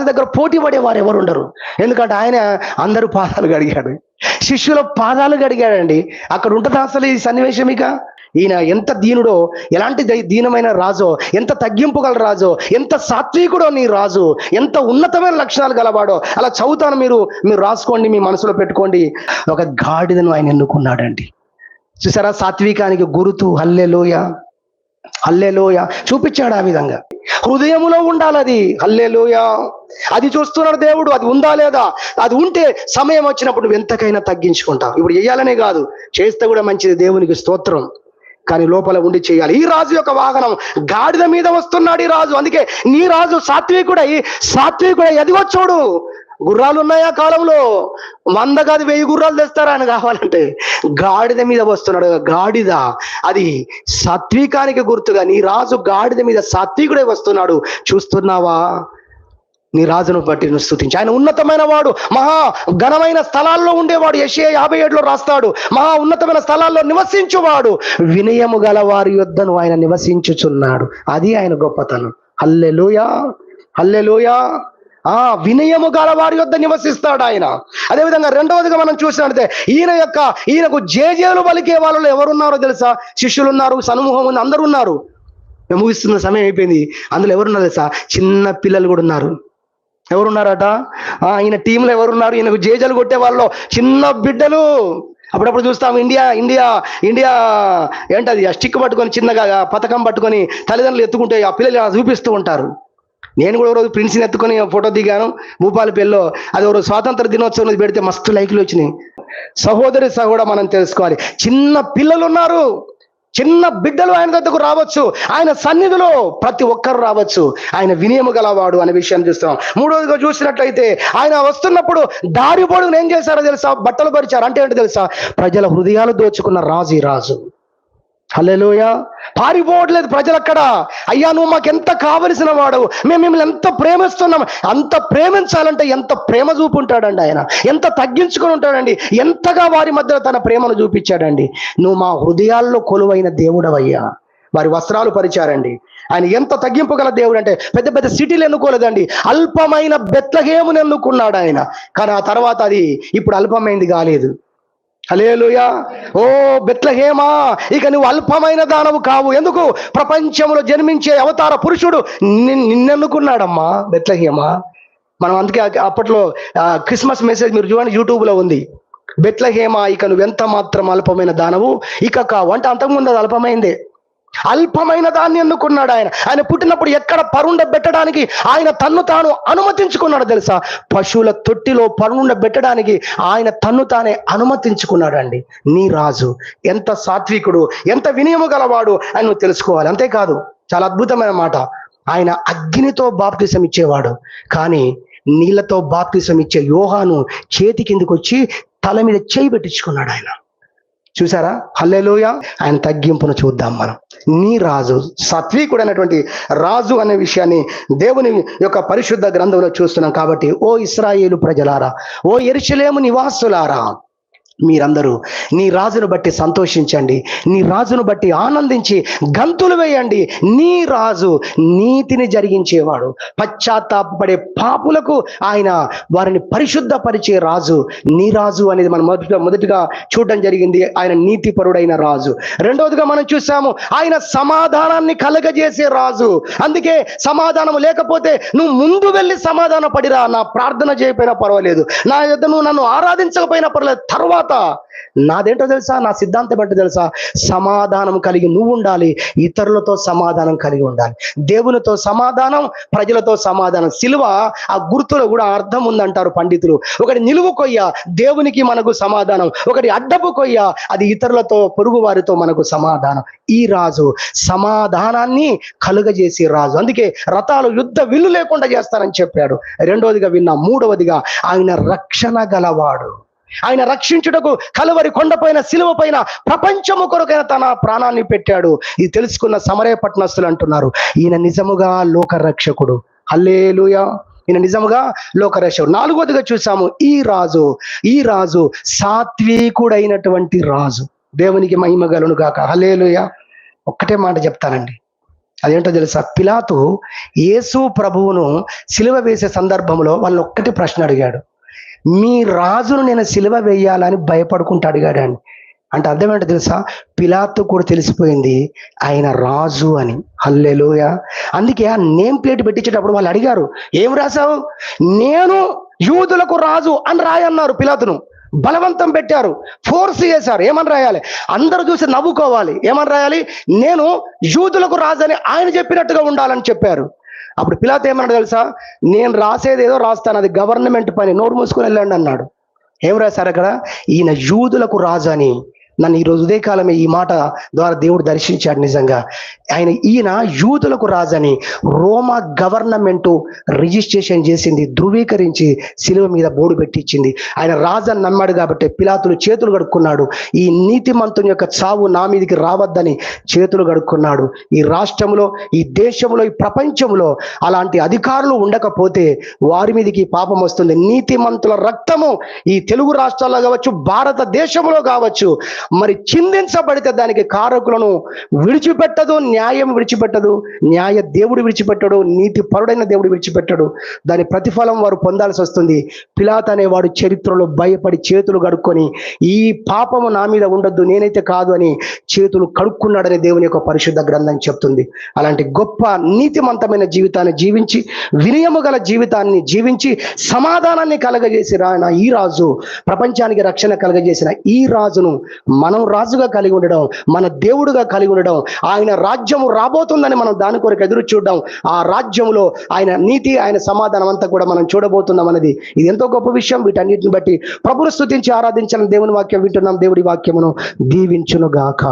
దగ్గర పోటీ పడేవారు ఎవరు ఉండరు. ఎందుకంటే ఆయన అందరూ పాదాలు కడిగాడు, శిష్యుల పాదాలు కడిగాడండి. అక్కడ ఉంటుందా అసలు ఈ సన్నివేశం? ఇక ఈయన ఎంత దీనుడో, ఎలాంటి దీనమైన రాజో, ఎంత తగ్గింపు గల రాజో, ఎంత సాత్వికుడో నీ రాజు, ఎంత ఉన్నతమైన లక్షణాలు గలవాడో. అలా చదువుతాను, మీరు రాసుకోండి, మీ మనసులో పెట్టుకోండి. ఒక గాడిదను ఆయన ఎన్నుకున్నాడండి. చూసారా? సాత్వికానికి గురుతు. హల్లెలూయా. హల్లెలూయా. చూపించాడు ఆ విధంగా. హృదయములో ఉండాలి అది. హల్లెలూయా. అది చూస్తున్నాడు దేవుడు. అది ఉందా లేదా? అది ఉంటే సమయం వచ్చినప్పుడు నువ్వు ఎంతకైనా తగ్గించుకుంటావు. ఇప్పుడు చేయాలనే కాదు, చేస్తే కూడా మంచిది, దేవునికి స్తోత్రం. కానీ లోపల ఉండి చేయాలి. ఈ రాజు యొక్క వాహనం గాడిద మీద వస్తున్నాడు ఈ రాజు. అందుకే నీ రాజు సాత్వికుడై ఎదిగో చూడు. గుర్రాలు ఉన్నాయా కాలంలో? 100 కాదు 1000 గుర్రాలు తెస్తారా ఆయన కావాలంటే. గాడిద మీద వస్తున్నాడు. గాడిద అది సాత్వికానికి గుర్తుగా. నీ రాజు గాడిద మీద సాత్వికుడే వస్తున్నాడు. చూస్తున్నావా? నీ రాజును బట్టి నువ్వు స్తుతించు. ఆయన ఉన్నతమైన వాడు, మహా ఘనమైన స్థలాల్లో ఉండేవాడు. యెషయా 57లో రాస్తాడు, మహా ఉన్నతమైన స్థలాల్లో నివసించువాడు, వినయము గల వారి యొద్దను ఆయన నివసించుచున్నాడు. అది ఆయన గొప్పతనం. హల్లెలూయా. హల్లెలూయా. వినయము గల వారి యొద్ద నివసిస్తాడు ఆయన. అదేవిధంగా రెండవదిగా మనం చూసినట్లయితే ఈయనకు జేజేలు పలికే వాళ్ళలో ఎవరున్నారో తెలుసా? శిష్యులు ఉన్నారు, సమూహం ఉంది, అందరూ ఉన్నారు. ముగిస్తున్న సమయం అయిపోయింది. అందులో ఎవరున్నారు తెలుసా? చిన్న పిల్లలు కూడా ఉన్నారు. ఎవరున్నారట? ఈయన టీంలో ఎవరున్నారు? ఈయనకు జేజేలు కొట్టే వాళ్ళు చిన్న బిడ్డలు. అప్పుడప్పుడు చూస్తాం, ఇండియా ఏంటది, ఆ స్టిక్ పట్టుకొని, చిన్నగా పథకం పట్టుకొని తల్లిదండ్రులు ఎత్తుకుంటే ఆ పిల్లలు చూపిస్తూ ఉంటారు. నేను కూడా ఒకరోజు ప్రిన్స్ని ఎత్తుకొని ఫోటో దిగాను భూపాలపల్లిలో. అది ఒక స్వాతంత్ర దినోత్సవం పెడితే మస్తు లైక్లు వచ్చినాయి. సహోదరి సహోదరు మనం తెలుసుకోవాలి, చిన్న పిల్లలు ఉన్నారు, చిన్న బిడ్డలు ఆయన దగ్గరకు రావచ్చు. ఆయన సన్నిధిలో ప్రతి ఒక్కరు రావచ్చు. ఆయన వినయము గలవాడు అనే విషయాన్ని చూస్తాం. మూడవదిగా చూసినట్లయితే ఆయన వస్తున్నప్పుడు దారి పొడుగున ఏం చేశారో తెలుసా? బట్టలు పరిచారు. అంటే ఏంటో తెలుసా? ప్రజల హృదయాలు దోచుకున్న రాజు ఈ రాజు. హల్లెలూయా. పారిపోవట్లేదు ప్రజలు అక్కడ. అయ్యా నువ్వు మాకు ఎంత కావలసిన వాడు, మేము మిమ్మల్ని ఎంత ప్రేమిస్తున్నాం. అంత ప్రేమించాలంటే ఎంత ప్రేమ చూపుంటాడండి ఆయన, ఎంత తగ్గించుకొని ఉంటాడండి, ఎంతగా వారి మధ్యలో తన ప్రేమను చూపించాడండి. నువ్వు మా హృదయాల్లో కొలువైన దేవుడవయ్యా. వారి వస్త్రాలు పరిచారండి. ఆయన ఎంత తగ్గింపు గల దేవుడు అంటే, పెద్ద పెద్ద సిటీలు ఎన్నుకోలేదండి, అల్పమైన బెత్లెహేమును ఎన్నుకున్నాడు ఆయన. కానీ ఆ తర్వాత అది ఇప్పుడు అల్పమైంది కాలేదు. హల్లెలూయా. ఓ బెత్లెహేమా, ఇక నువ్వు అల్పమైన దానవు కావు. ఎందుకు? ప్రపంచంలో జన్మించే అవతార పురుషుడు నిన్నెన్నుకున్నాడమ్మా బెత్లెహేమా. మనం అందుకే అప్పట్లో క్రిస్మస్ మెసేజ్ మీరు చూడండి, యూట్యూబ్లో ఉంది. బెత్లెహేమా, ఇక నువ్వు ఎంత మాత్రం అల్పమైన దానవు ఇక కావు. అంటే అంతకుముందు అది అల్పమైందే. అల్పమైన దాన్ని ఎన్నుకున్నాడు ఆయన. ఆయన పుట్టినప్పుడు ఎక్కడ పరుండబెట్టడానికి ఆయన తన్ను తాను అనుమతించుకున్నాడు తెలుసా? పశువుల తొట్టిలో పరుండబెట్టడానికి ఆయన తన్ను తానే అనుమతించుకున్నాడండి. నీ రాజు ఎంత సాత్వికుడు, ఎంత వినయము గలవాడు అని నువ్వు తెలుసుకోవాలి. అంతేకాదు, చాలా అద్భుతమైన మాట, ఆయన అగ్నితో బాప్తిసం ఇచ్చేవాడు. కానీ నీళ్లతో బాప్తిసం ఇచ్చే యోహాను చేతి కిందకి వచ్చి తల మీద చేయి పెట్టించుకున్నాడు ఆయన. చూసారా? హల్లెలూయా. ఆయన తగ్గింపును చూద్దాం మనం. నీ రాజు, సాత్వికుడైనటువంటి రాజు అనే విషయాన్ని దేవుని యొక్క పరిశుద్ధ గ్రంథంలో చూస్తున్నాం. కాబట్టి ఓ ఇశ్రాయేలు ప్రజలారా, ఓ యెరూషలేము నివాసులారా, మీరందరూ నీ రాజును బట్టి సంతోషించండి, నీ రాజును బట్టి ఆనందించి గంతులు వేయండి. నీ రాజు నీతిని జరిగించేవాడు, పశ్చాత్తాపపడే పాపులకు ఆయన వారిని పరిశుద్ధపరిచే రాజు. నీ రాజు అనేది మనం మొదటిగా చూడడం జరిగింది. ఆయన నీతిపరుడైన రాజు. రెండవదిగా మనం చూసాము, ఆయన సమాధానాన్ని కలగజేసే రాజు. అందుకే సమాధానం లేకపోతే నువ్వు ముందు వెళ్ళి సమాధాన పడిరా, నా ప్రార్థన చేయకపోయినా పర్వాలేదు, నా యొద్ద నువ్వు నన్ను ఆరాధించకపోయినా పర్వాలేదు, తర్వాత నాదేంటో తెలుసా, నా సిద్ధాంతం ఏంటో తెలుసా, సమాధానం కలిగి నువ్వు ఉండాలి, ఇతరులతో సమాధానం కలిగి ఉండాలి. దేవునితో సమాధానం, ప్రజలతో సమాధానం. సిలువ ఆ గుర్తులో కూడా అర్థం ఉందంటారు పండితులు. ఒకటి నిలువు కొయ్య, దేవునికి మనకు సమాధానం. ఒకటి అడ్డపు కొయ్య, అది ఇతరులతో, పొరుగు వారితో మనకు సమాధానం. ఈ రాజు సమాధానాన్ని కలుగజేసే రాజు. అందుకే రథాలు యుద్ధ విల్లు లేకుండా చేస్తానని చెప్పాడు. రెండవదిగా విన్నా. మూడవదిగా ఆయన రక్షణ గలవాడు. ఆయన రక్షించుటకు కలువరి కొండపైన, సిలువ పైన ప్రపంచము కొరకైన తన ప్రాణాన్ని పెట్టాడు. ఇది తెలుసుకున్న సమరయ పట్టణస్తులు అంటున్నారు, ఈయన నిజముగా లోకరక్షకుడు. హల్లెలూయా. ఈయన నిజముగా లోకరక్షకుడు. నాలుగవదిగా చూసాము, ఈ రాజు సాత్వికుడైనటువంటి రాజు. దేవునికి మహిమ కలుగును గాక. హల్లెలూయా. ఒక్కటే మాట చెప్తానండి, అదేంటో తెలుసా, పిలాతు యేసు ప్రభువును సిలువ వేసే సందర్భంలో వాళ్ళని ఒక్కటి ప్రశ్న అడిగాడు, మీ రాజును నేను సిలువ వేయాలని భయపడుకుంటూ అడిగాడని. అంటే అర్థం ఏంటో తెలుసా, పిలాతు కూడా తెలిసిపోయింది ఆయన రాజు అని. హల్లెలూయా. అందుకే ఆ నేమ్ ప్లేట్ పెట్టించేటప్పుడు వాళ్ళు అడిగారు, ఏం రాసావు? నేను యూదులకు రాజు అని రాయన్నారు. పిలాతును బలవంతం పెట్టారు, ఫోర్స్ చేశారు. ఏమని రాయాలి? అందరూ చూసి నవ్వుకోవాలి. ఏమని రాయాలి? నేను యూదులకు రాజు అని ఆయన చెప్పినట్టుగా ఉండాలని చెప్పారు. అప్పుడు పిలాతు ఏమన్నాడు తెలుసా, నేను రాసేది ఏదో రాస్తాను, అది గవర్నమెంట్ పని, నోరు మూసుకొని వెళ్ళండి అన్నాడు. ఏం రాశారు అక్కడ? ఈయన యూదులకు రాజు అని. నన్ను ఈరోజు ఉదయకాలమే ఈ మాట ద్వారా దేవుడు దర్శించాడు. నిజంగా ఈయన యూదులకు రాజని రోమా గవర్నమెంట్ రిజిస్ట్రేషన్ చేసింది, ధృవీకరించి సిలువ మీద బోర్డు పెట్టించింది. ఆయన రాజని నమ్మాడు కాబట్టి పిలాతులు చేతులు కడుక్కున్నాడు. ఈ నీతిమంతుని యొక్క చావు నా మీదికి రావద్దని చేతులు కడుక్కున్నాడు. ఈ రాష్ట్రంలో, ఈ దేశంలో, ఈ ప్రపంచంలో అలాంటి అధికారులు ఉండకపోతే వారి మీదకి పాపం వస్తుంది. నీతిమంతుల రక్తము ఈ తెలుగు రాష్ట్రాల్లో కావచ్చు, భారతదేశంలో కావచ్చు, మరి చిందించబడితే దానికి కారకులను విడిచిపెట్టదు, న్యాయం విడిచిపెట్టదు, న్యాయ దేవుడు విడిచిపెట్టడు, నీతి పరుడైన దేవుడు విడిచిపెట్టడు. దాని ప్రతిఫలం వారు పొందాల్సి వస్తుంది. పిలాతు అనేవాడు చరిత్రలో భయపడి చేతులు కడుక్కొని, ఈ పాపము నా మీద ఉండొద్దు, నేనైతే కాదు అని చేతులు కడుక్కున్నాడని దేవుని యొక్క పరిశుద్ధ గ్రంథం చెప్తుంది. అలాంటి గొప్ప నీతిమంతమైన జీవితాన్ని జీవించి, వినయము గల జీవితాన్ని జీవించి, సమాధానాన్ని కలగజేసి రాయన ఈ రాజు, ప్రపంచానికి రక్షణ కలగజేసిన ఈ రాజును మనం రాజుగా కలిగి ఉండడం, మన దేవుడుగా కలిగి ఉండడం, ఆయన రాజ్యము రాబోతుందని మనం దాని కొరకు ఎదురు చూడడం, ఆ రాజ్యంలో ఆయన నీతి, ఆయన సమాధానం అంతా కూడా మనం చూడబోతున్నాం అనేది ఇది ఎంతో గొప్ప విషయం. వీటన్నిటిని బట్టి ప్రభువును స్తుతించి ఆరాధించాలని దేవుని వాక్యం వింటున్నాం. దేవుడి వాక్యమును దీవించును గాక.